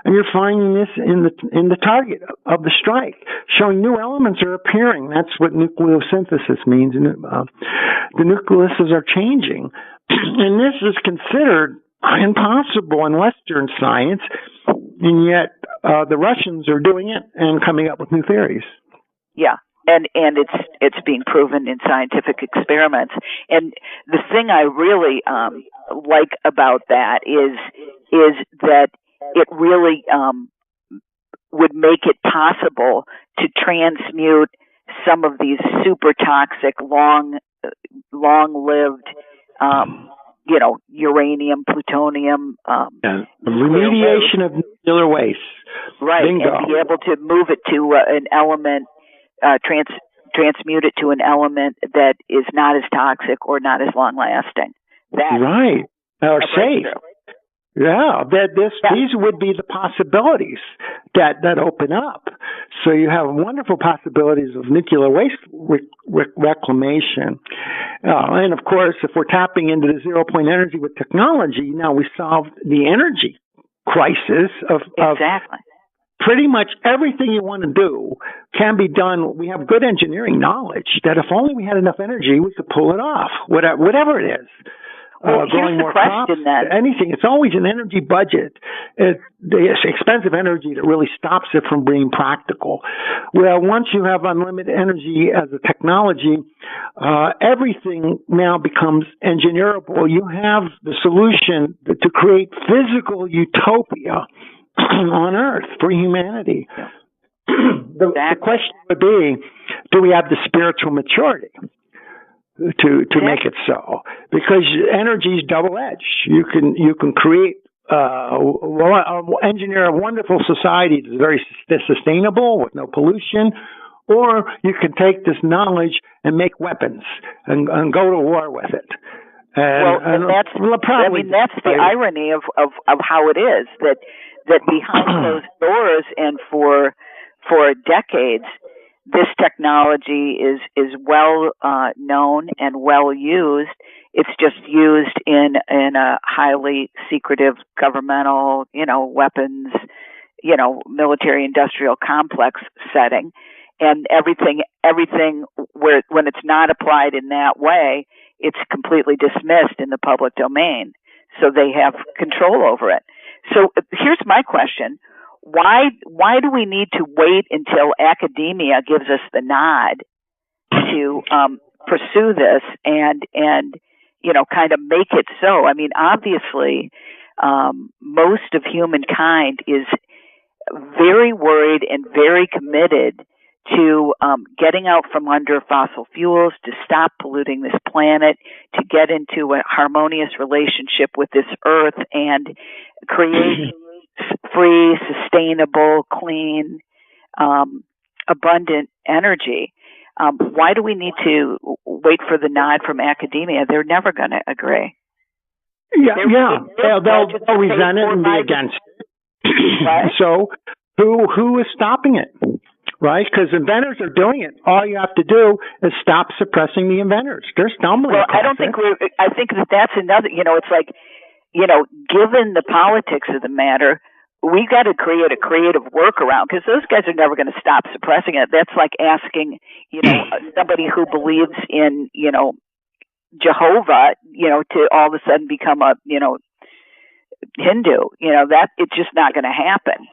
and you're finding this in the target of the strike, showing new elements are appearing. That's what nucleosynthesis means. The nucleuses are changing, and this is considered impossible in Western science, and yet the Russians are doing it and coming up with new theories. Yeah. And it's being proven in scientific experiments. And the thing I really like about that is that it really would make it possible to transmute some of these super toxic, long-lived, uranium, plutonium, remediation of nuclear waste. Right, Bingo. And be able to move it to an element. Transmute it to an element that is not as toxic or not as long lasting. Right. Or safe. Yeah. These would be the possibilities that open up. So you have wonderful possibilities of nuclear waste reclamation. And of course, if we're tapping into the 0-point energy with technology, now we solved the energy crisis of exactly. Pretty much everything you want to do can be done. We have good engineering knowledge that if only we had enough energy, we could pull it off, whatever it is. Growing more crops, anything. It's always an energy budget. It's expensive energy that really stops it from being practical. Well, once you have unlimited energy as a technology, everything now becomes engineerable. You have the solution to create physical utopia on Earth for humanity. The question would be, do we have the spiritual maturity to make it so? Because energy is double-edged. You can create engineer a wonderful society that's very sustainable with no pollution, or you can take this knowledge and make weapons and go to war with it. That's the irony of how it is that behind those doors and for decades, this technology is well known and well used. It's just used in a highly secretive governmental, weapons, military industrial complex setting. and everything where when it's not applied in that way, it's completely dismissed in the public domain. So they have control over it. So here's my question. Why do we need to wait until academia gives us the nod to pursue this and kind of make it so? I mean, obviously, most of humankind is very worried and very committed to getting out from under fossil fuels, to stop polluting this planet, to get into a harmonious relationship with this earth and create free, sustainable, clean, abundant energy. Why do we need to wait for the nod from academia? They're never going to agree. They'll resent it and be against it. Right? So who is stopping it? Right? Because inventors are doing it. All you have to do is stop suppressing the inventors. They're stumbling. Well, I think that's another, it's like, given the politics of the matter, we got to create a creative workaround because those guys are never going to stop suppressing it. That's like asking, somebody who believes in, Jehovah, to all of a sudden become a, Hindu. That it's just not going to happen.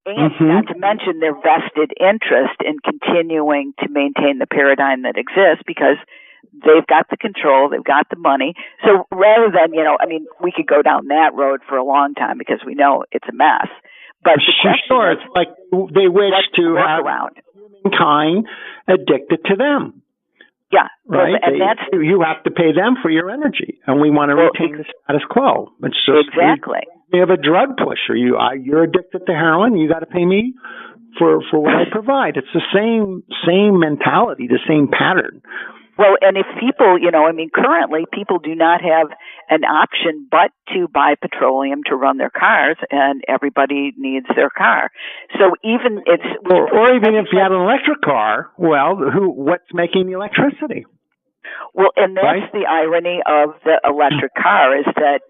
And not to mention their vested interest in continuing to maintain the paradigm that exists because they've got the control, they've got the money. So rather than, we could go down that road for a long time because we know it's a mess. But sure, it's like they wish to have humankind addicted to them. Yeah. Right? You have to pay them for your energy, and we want to retain the status quo. It's just, exactly. We have a drug pusher. You're addicted to heroin, you got to pay me for what I provide. It's the same mentality, the same pattern. Well, and if people, currently people do not have an option but to buy petroleum to run their cars, and everybody needs their car. So even or even if you have an electric car, well, what's making the electricity? Well, and that's the irony of the electric car is that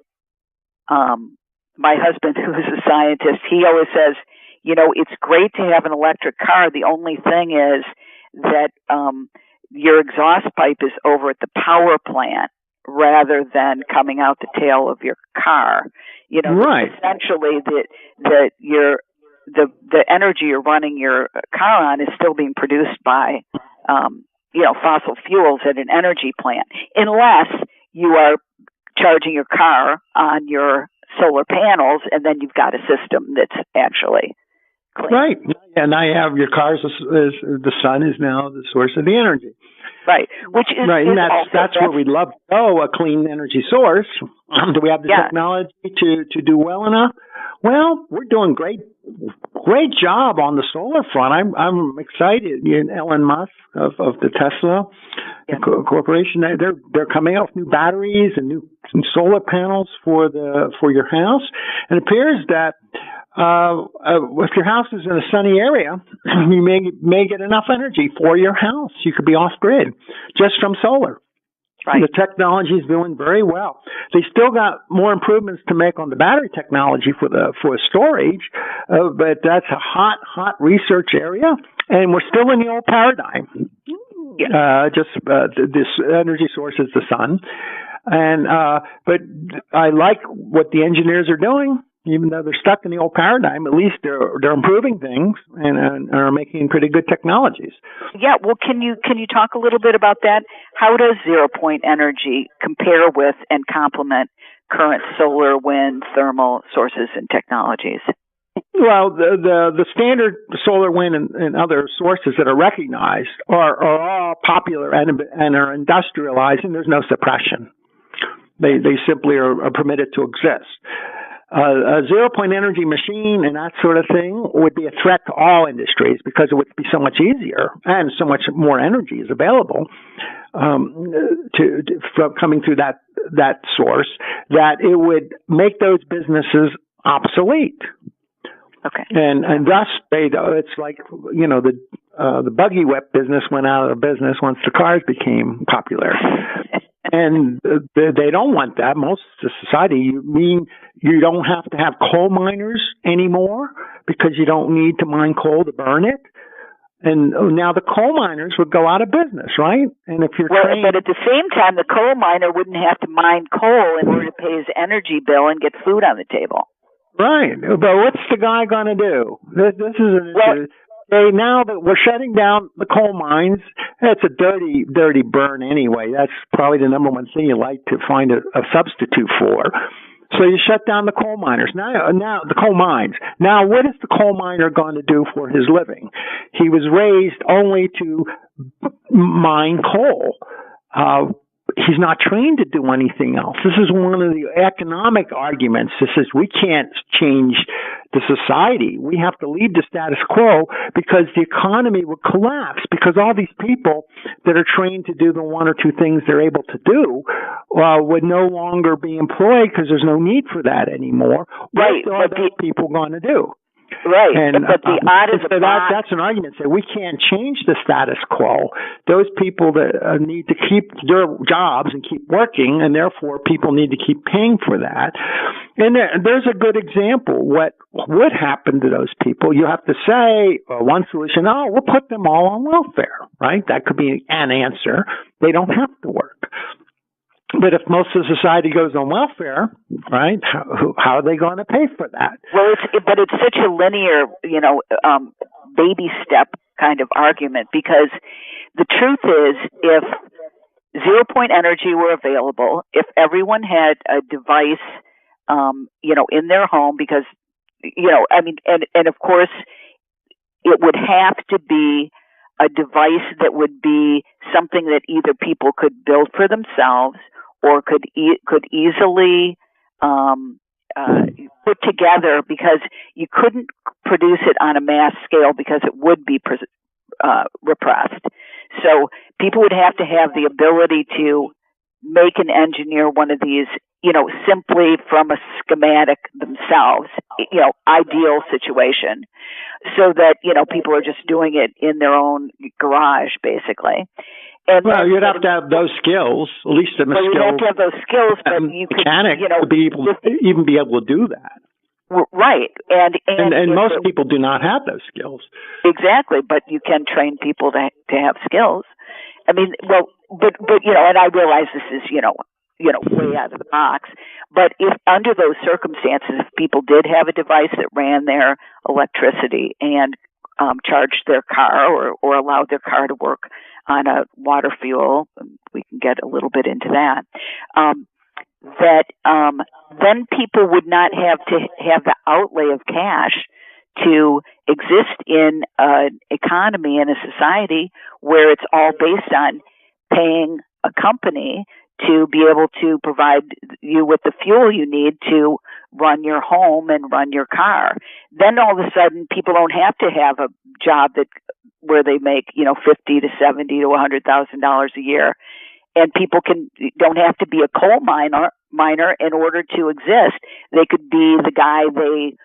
my husband, who's a scientist, he always says, it's great to have an electric car. The only thing is that your exhaust pipe is over at the power plant rather than coming out the tail of your car. Right. Essentially, the energy you're running your car on is still being produced by fossil fuels at an energy plant, unless you are charging your car on your solar panels, and then you've got a system that's actually clean. Right. And I have your cars the sun is now the source of the energy. Right. Which is right, and that's where we'd love to go, a clean energy source. Do we have the technology to do well enough? Well, we're doing great job on the solar front. I'm excited. Elon Musk of the Tesla corporation, they're coming out with new batteries and new solar panels for your house. And it appears that if your house is in a sunny area, you may get enough energy for your house. You could be off grid just from solar. Right. The technology is doing very well. They still got more improvements to make on the battery technology for storage, but that's a hot research area, and we're still in the old paradigm. This energy source is the sun, and but I like what the engineers are doing. Even though they're stuck in the old paradigm, at least they're improving things and are making pretty good technologies. Yeah, well, can you talk a little bit about that? How does zero-point energy compare with and complement current solar, wind, thermal sources and technologies? Well, the standard solar, wind, and other sources that are recognized are all popular and are industrialized, and there's no suppression. They simply are permitted to exist. A zero-point energy machine and that sort of thing would be a threat to all industries because it would be so much easier and so much more energy is available from coming through that source that it would make those businesses obsolete. Okay. And thus it's like the buggy whip business went out of business once the cars became popular. And they don't want that. Most of society, you don't have to have coal miners anymore because you don't need to mine coal to burn it. And now the coal miners would go out of business, right? And if you're trained, but at the same time, the coal miner wouldn't have to mine coal in order to pay his energy bill and get food on the table. Right. But what's the guy going to do? This is an issue. Okay, now that we're shutting down the coal mines, that's a dirty, dirty burn anyway. That's probably the number one thing you like to find a substitute for. So you shut down the coal miners. Now the coal mines. Now, what is the coal miner going to do for his living? He was raised only to mine coal. He's not trained to do anything else. This is one of the economic arguments. This is we can't change the society. We have to leave the status quo because the economy would collapse because all these people that are trained to do the one or two things they're able to do would no longer be employed because there's no need for that anymore. Right. What are those people going to do? Right, and, but the odd is that's an argument. Say we can't change the status quo. Those people that need to keep their jobs and keep working, and therefore people need to keep paying for that. And there's a good example. What would happen to those people? You have to say one solution. Oh, we'll put them all on welfare. Right? That could be an answer. They don't have to work. But if most of society goes on welfare, right, how are they going to pay for that? Well, it's such a linear, baby step kind of argument because the truth is if 0 point energy were available, if everyone had a device, in their home because, and of course it would have to be a device that would be something that either people could build for themselves or could easily put together because you couldn't produce it on a mass scale because it would be repressed. So people would have to have the ability to make and engineer one of these, simply from a schematic themselves, ideal situation so that, people are just doing it in their own garage, basically. And you'd have to have those skills, at least in the skills. You'd have to have those skills, but you could, to be able to even be able to do that. Right, and most people do not have those skills. Exactly, but you can train people to have skills. I mean, but and I realize this is way out of the box. But if under those circumstances, if people did have a device that ran their electricity and charged their car or allowed their car to work on a water fuel, we can get a little bit into that, then people would not have to have the outlay of cash to exist in an economy and a society where it's all based on paying a company to be able to provide you with the fuel you need to run your home and run your car. Then all of a sudden, people don't have to have a job where they make $50,000 to $70,000 to $100,000 a year, and people don't have to be a coal miner in order to exist. They could be the guy they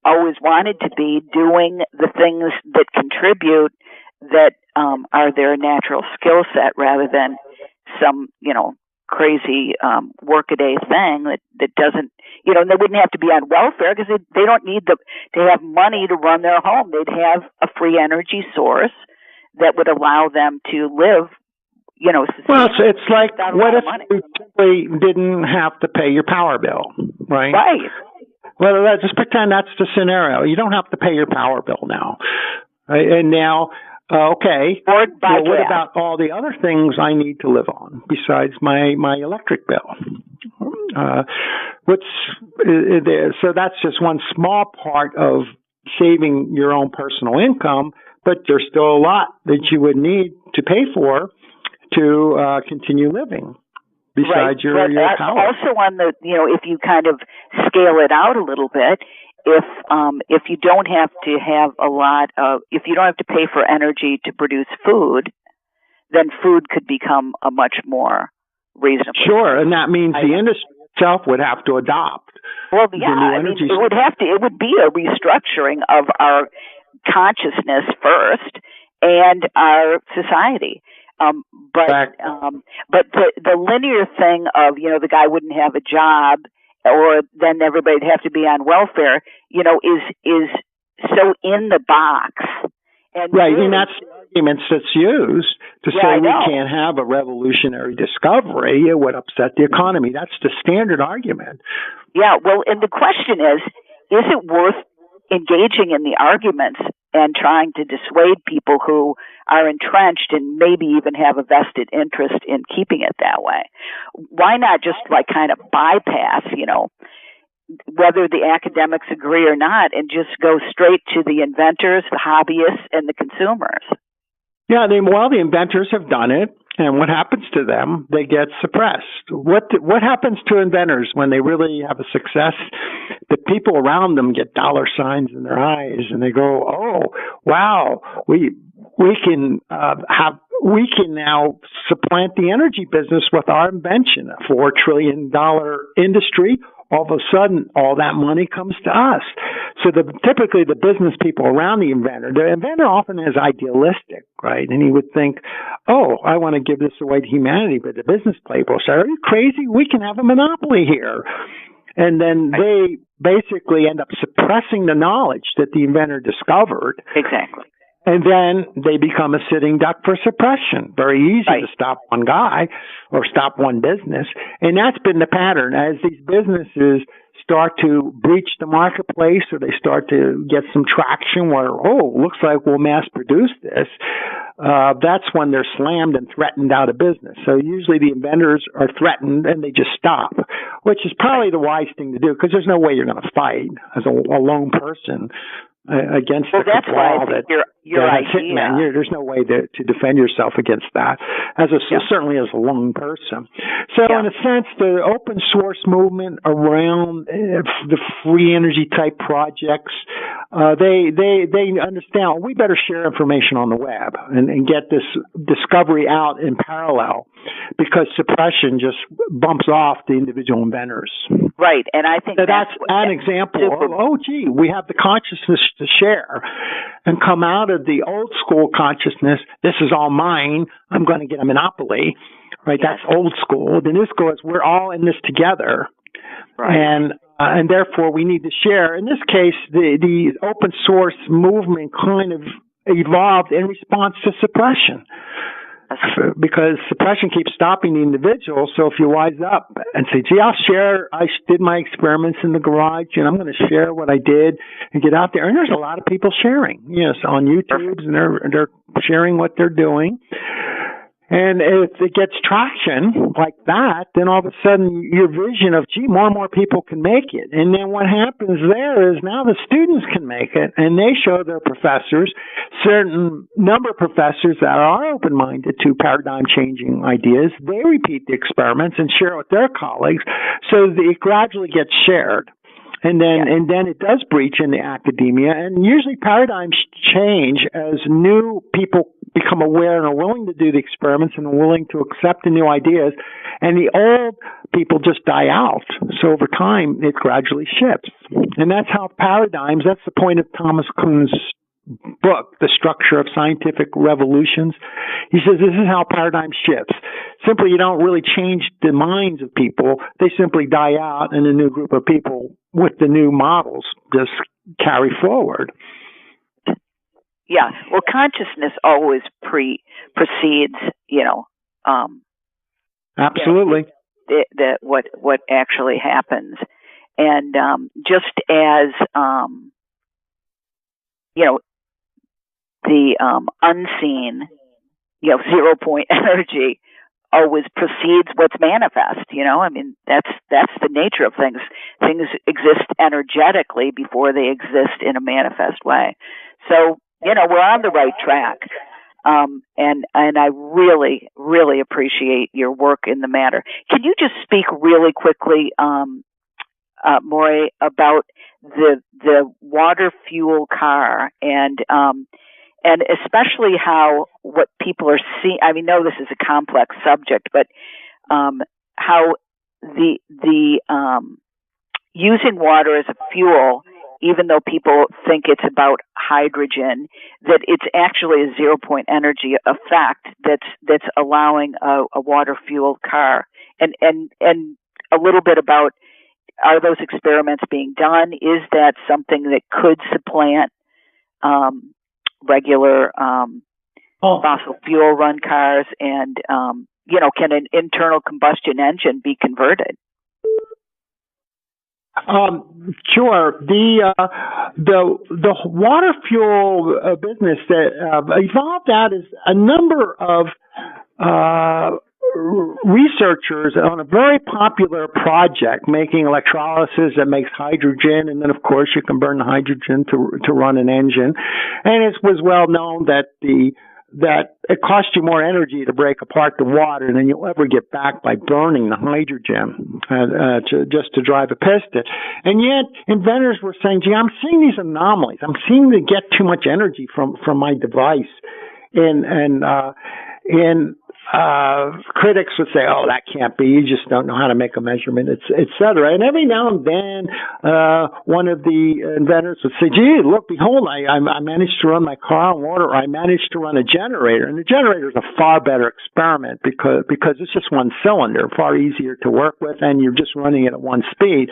always wanted to be, doing the things that contribute that are their natural skill set rather than some, crazy workaday thing that doesn't, they wouldn't have to be on welfare because they don't need to have money to run their home. They'd have a free energy source that would allow them to live, Well, it's like, what if you simply didn't have to pay your power bill, right? Right. Well, just pretend that's the scenario. You don't have to pay your power bill now. Right? And now, okay, well, what about all the other things I need to live on besides my electric bill? So that's just one small part of saving your own personal income, but there's still a lot that you would need to pay for to continue living besides your power. Also on the, if you kind of scale it out a little bit, if you don't have to have if you don't have to pay for energy to produce food, then food could become a much more reasonable. Sure, and that means the industry itself would have to adopt. Well, yeah, it would be a restructuring of our consciousness first and our society. But the linear thing of, the guy wouldn't have a job or then everybody'd have to be on welfare, is so in the box And right, really, and that's the arguments that's used to say we can't have a revolutionary discovery. It would upset the economy. That's the standard argument. Yeah, well, and the question is it worth engaging in the arguments and trying to dissuade people who are entrenched and maybe even have a vested interest in keeping it that way? Why not just kind of bypass, whether the academics agree or not, and just go straight to the inventors, the hobbyists, and the consumers? Yeah, the inventors have done it, and what happens to them? They get suppressed. What happens to inventors when they really have a success? The people around them get dollar signs in their eyes, and they go, "Oh, wow, we can now supplant the energy business with our invention, a $4 trillion industry." All of a sudden, all that money comes to us. So typically the business people around the inventor often is idealistic, right? And he would think, oh, I want to give this away to humanity. But the business people say, are you crazy? We can have a monopoly here. And then they basically end up suppressing the knowledge that the inventor discovered. Exactly. And then they become a sitting duck for suppression. Very easy to stop one guy or stop one business. And that's been the pattern. As these businesses start to breach the marketplace or they start to get some traction where, looks like we'll mass produce this, that's when they're slammed and threatened out of business. So usually the inventors are threatened and they just stop, which is probably the wise thing to do because there's no way you're going to fight as a lone person against the cabal that your idea. Hitman. There's no way to defend yourself against that, certainly as a lone person. So in a sense, the open source movement around the free energy type projects, they understand we better share information on the web and get this discovery out in parallel because suppression just bumps off the individual inventors. Right, and I think that's an example of, we have the consciousness to share and come out of the old school consciousness, this is all mine, I'm going to get a monopoly, right? Yes. That's old school. The new school is we're all in this together. Right. And therefore we need to share. In this case, the open source movement kind of evolved in response to suppression. Because suppression keeps stopping the individual. So if you wise up and say, I'll share, I did my experiments in the garage and I'm going to share what I did and get out there. And there's a lot of people sharing, on YouTube, and they're sharing what they're doing. And if it gets traction like that, then all of a sudden your vision of, more and more people can make it. And then what happens there is now the students can make it, and they show their professors, certain number of professors that are open-minded to paradigm-changing ideas. They repeat the experiments and share it with their colleagues, so that it gradually gets shared. And then it does breach into academia, and usually paradigms change as new people become aware and are willing to do the experiments and are willing to accept the new ideas, and the old people just die out. So over time, it gradually shifts. And that's how paradigms, that's the point of Thomas Kuhn's book, The Structure of Scientific Revolutions. He says this is how paradigm shifts. Simply, you don't really change the minds of people. They simply die out, and a new group of people with the new models just carry forward. Yeah. Well, consciousness always precedes, absolutely. What actually happens. And just as, the unseen, 0 point energy always precedes what's manifest. That's the nature of things. Things exist energetically before they exist in a manifest way. So, we're on the right track. And I really, really appreciate your work in the matter. Can you just speak really quickly, Moray, about the water fuel car and especially what people are seeing? I know this is a complex subject, but how the using water as a fuel, even though people think it's about hydrogen, that it's actually a 0 point energy effect that's allowing a water fuel car, and a little bit about, are those experiments being done? Is that something that could supplant regular fossil fuel run cars, and can an internal combustion engine be converted? Sure. The water fuel business that evolved out is a number of researchers on a very popular project making electrolysis that makes hydrogen, and then of course you can burn the hydrogen to run an engine. And it was well known that it costs you more energy to break apart the water than you'll ever get back by burning the hydrogen just to drive a piston. And yet inventors were saying, gee, I'm seeing these anomalies. I'm seeing to get too much energy from my device. And critics would say, oh, that can't be. You just don't know how to make a measurement, et cetera. And every now and then, one of the inventors would say, gee, look, behold, I managed to run my car on water, or I managed to run a generator. And the generator is a far better experiment because it's just one cylinder, far easier to work with, and you're just running it at one speed.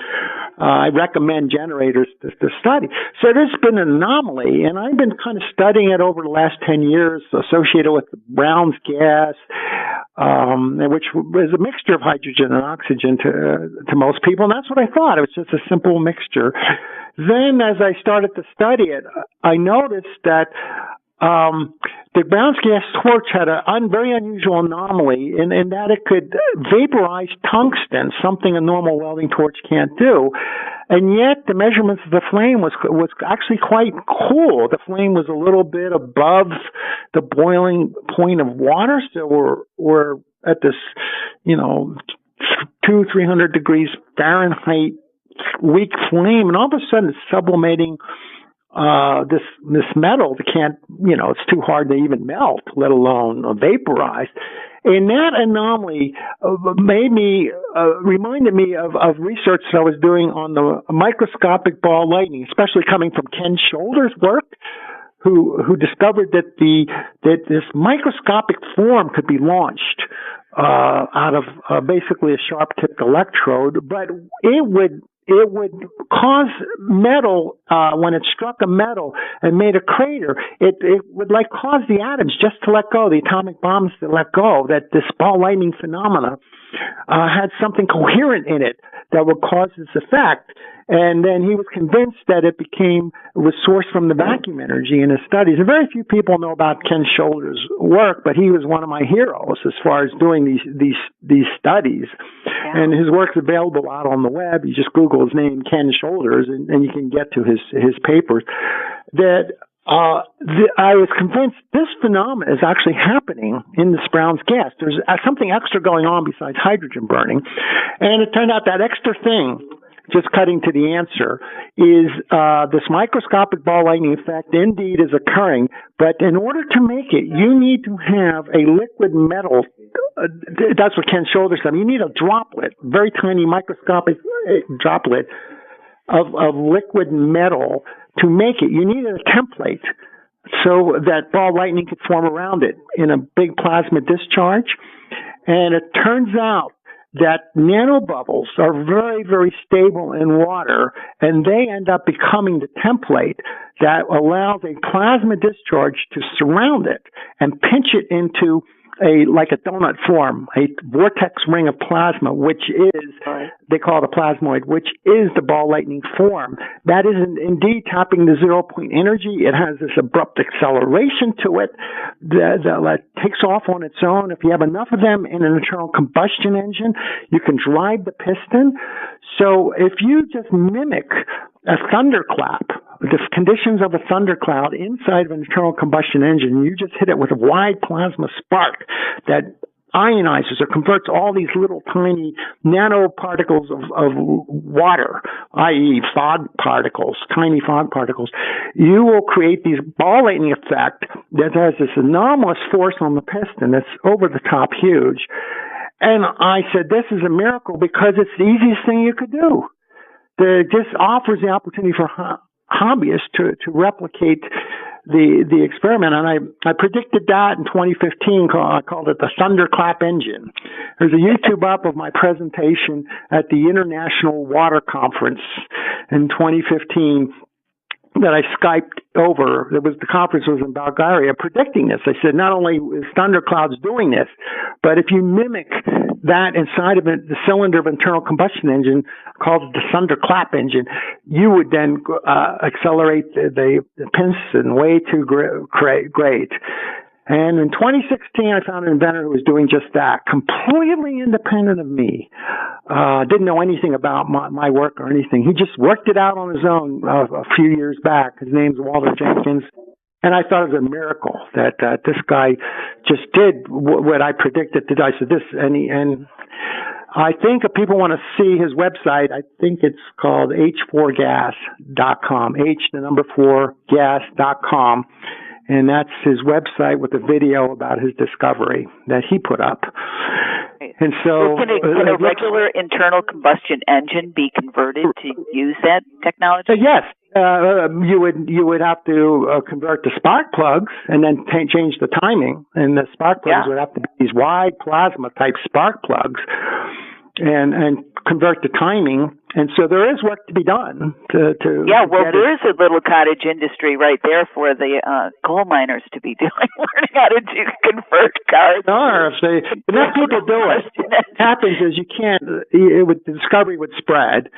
I recommend generators to study. So there's been an anomaly, and I've been kind of studying it over the last 10 years associated with the Brown's gas, which is a mixture of hydrogen and oxygen to most people, and that's what I thought. It was just a simple mixture. Then, as I started to study it, I noticed that the Brown's gas torch had a very unusual anomaly in that it could vaporize tungsten, something a normal welding torch can't do. And yet the measurements of the flame was actually quite cool. The flame was a little bit above the boiling point of water, so we're at this, 200-300 degrees Fahrenheit weak flame, and all of a sudden it's sublimating this metal that can't, it's too hard to even melt, let alone vaporize. And that anomaly reminded me of research that I was doing on the microscopic ball lightning, especially coming from Ken Shoulder's work, who discovered that this microscopic form could be launched out of basically a sharp-tipped electrode, but it would cause metal, when it struck a metal and made a crater, it would cause the atoms just to let go, the atomic bombs to let go, that this ball lightning phenomena had something coherent in it that would cause this effect. And then he was convinced that it was sourced from the vacuum energy in his studies. And very few people know about Ken Shoulder's work, but he was one of my heroes as far as doing these studies. Yeah. And his work's available out on the web. You just Google his name, Ken Shoulders, and you can get to his papers. That I was convinced this phenomenon is actually happening in this Brown's gas. There's something extra going on besides hydrogen burning. And it turned out that extra thing, just cutting to the answer, is this microscopic ball lightning effect indeed is occurring, but in order to make it, you need to have a liquid metal. That's what Ken Shoulder said. You need a droplet, very tiny microscopic droplet of liquid metal to make it. You need a template so that ball lightning could form around it in a big plasma discharge. And it turns out that nanobubbles are very, very stable in water, and they end up becoming the template that allows a plasma discharge to surround it and pinch it into like a donut form, a vortex ring of plasma, which is, they call it a plasmoid, which is the ball lightning form. That is indeed tapping the 0-point energy. It has this abrupt acceleration to it that takes off on its own. If you have enough of them in an internal combustion engine, you can drive the piston. So if you just mimic a thunderclap, the conditions of a thundercloud inside of an internal combustion engine, you just hit it with a wide plasma spark that ionizes or converts all these little tiny nanoparticles of water, i.e. fog particles, tiny fog particles. You will create these ball lightning effect that has this anomalous force on the piston that's over the top huge. And I said, this is a miracle because it's the easiest thing you could do. This offers the opportunity for hobbyists to replicate the experiment. And I predicted that in 2015. I called it the Thunderclap Engine. There's a YouTube up of my presentation at the International Water Conference in 2015. that I Skyped over. The conference was in Bulgaria, predicting this. I said, not only is thunderclouds doing this, but if you mimic that inside of it, the cylinder of internal combustion engine called the thunderclap engine, you would then accelerate the piston way too great. And in 2016, I found an inventor who was doing just that, completely independent of me. Didn't know anything about my work or anything. He just worked it out on his own a few years back. His name's Walter Jenkins. And I thought it was a miracle that this guy just did what I predicted to do. I said this, and I think if people want to see his website, I think it's called h4gas.com, h4gas.com. And that's his website with a video about his discovery that he put up. And so, can a regular internal combustion engine be converted to use that technology? Yes, you would have to convert the spark plugs and then change the timing, and the spark plugs would have to be these wide plasma type spark plugs, and convert the timing. And so there is work to be done to there is a little cottage industry right there for the coal miners to be doing, learning how to convert cars. Enough people do it. What happens is the discovery would spread,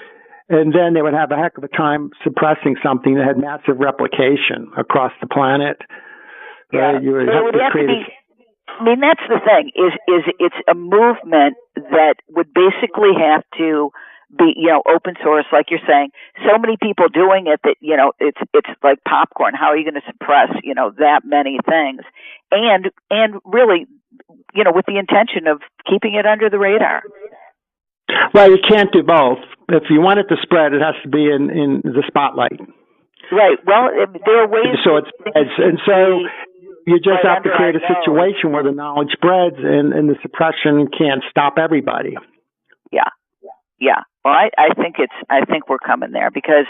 and then they would have a heck of a time suppressing something that had massive replication across the planet. Yeah. You would have to create that's the thing, is it's a movement that would basically have to be, open source, like you're saying. So many people doing it that, it's like popcorn. How are you going to suppress, that many things? And really, with the intention of keeping it under the radar. Well, you can't do both. If you want it to spread, it has to be in the spotlight. Right. Well, there are ways. So it spreads. And so you just have to create a situation where the knowledge spreads and the suppression can't stop everybody. Yeah. Well, I think we're coming there, because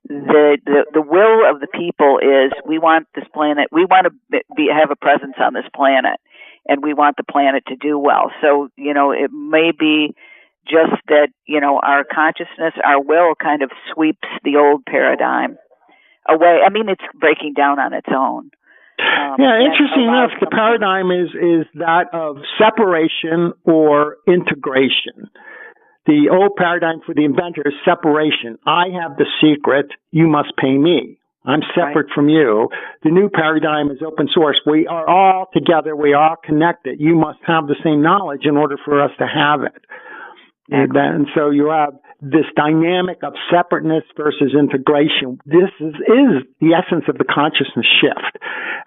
the will of the people is we want this planet. We want to have a presence on this planet, and we want the planet to do well. So it may be just that our consciousness, our will, kind of sweeps the old paradigm away. I mean, it's breaking down on its own. Interesting enough, the paradigm is that of separation or integration. The old paradigm for the inventor is separation. I have the secret. You must pay me. I'm separate from you. The new paradigm is open source. We are all together. We are all connected. You must have the same knowledge in order for us to have it. And so you have this dynamic of separateness versus integration. This is the essence of the consciousness shift.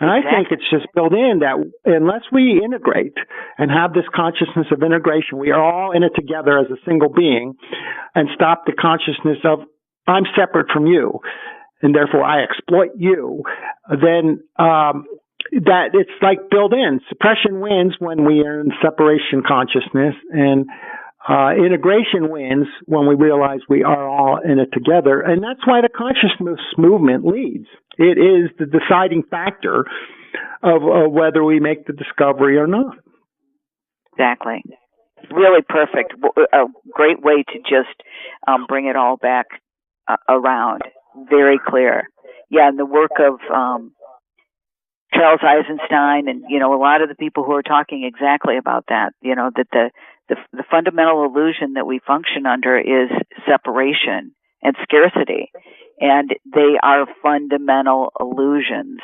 And I think it's just built in that unless we integrate and have this consciousness of integration, we are all in it together as a single being, and stop the consciousness of I'm separate from you, and therefore I exploit you, then that it's like built in. Suppression wins when we are in separation consciousness, and integration wins when we realize we are all in it together. And that's why the consciousness movement leads. It is the deciding factor of whether we make the discovery or not. Exactly. Really perfect. A great way to just bring it all back around. Very clear. Yeah, and the work of Charles Eisenstein and, a lot of the people who are talking exactly about that, that the fundamental illusion that we function under is separation and scarcity, and they are fundamental illusions.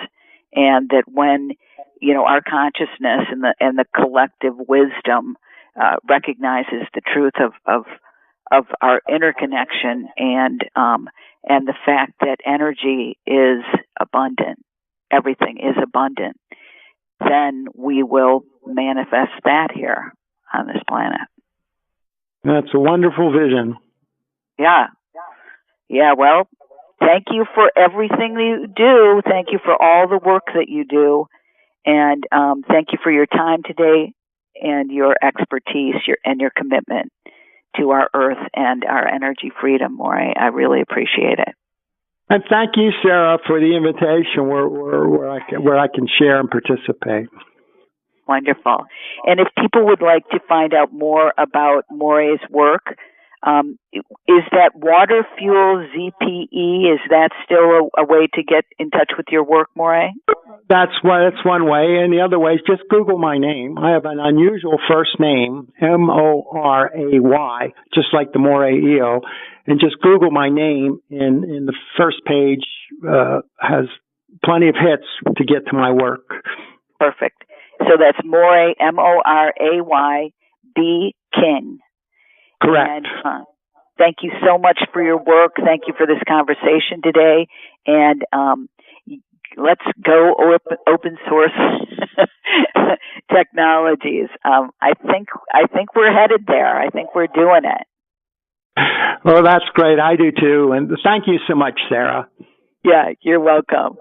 And that when our consciousness and the collective wisdom recognizes the truth of our interconnection and the fact that energy is abundant, everything is abundant, then we will manifest that here on this planet. That's a wonderful vision. Yeah. Well, thank you for everything that you do. Thank you for all the work that you do. And thank you for your time today and your expertise and your commitment to our earth and our energy freedom, Moray. I really appreciate it. And thank you, Sarah, for the invitation where I can share and participate. Wonderful. And if people would like to find out more about Moray's work, Is that Water Fuel ZPE? Is that still a way to get in touch with your work, Moray? That's one way, and the other way is just Google my name. I have an unusual first name, Moray, just like the Moray eel, and just Google my name, and the first page has plenty of hits to get to my work. Perfect. So that's Moray, Moray, B. King. Correct. And, thank you so much for your work. Thank you for this conversation today. And let's go open source technologies. I think we're headed there. I think we're doing it. Well, that's great. I do too. And thank you so much, Sarah. Yeah, you're welcome.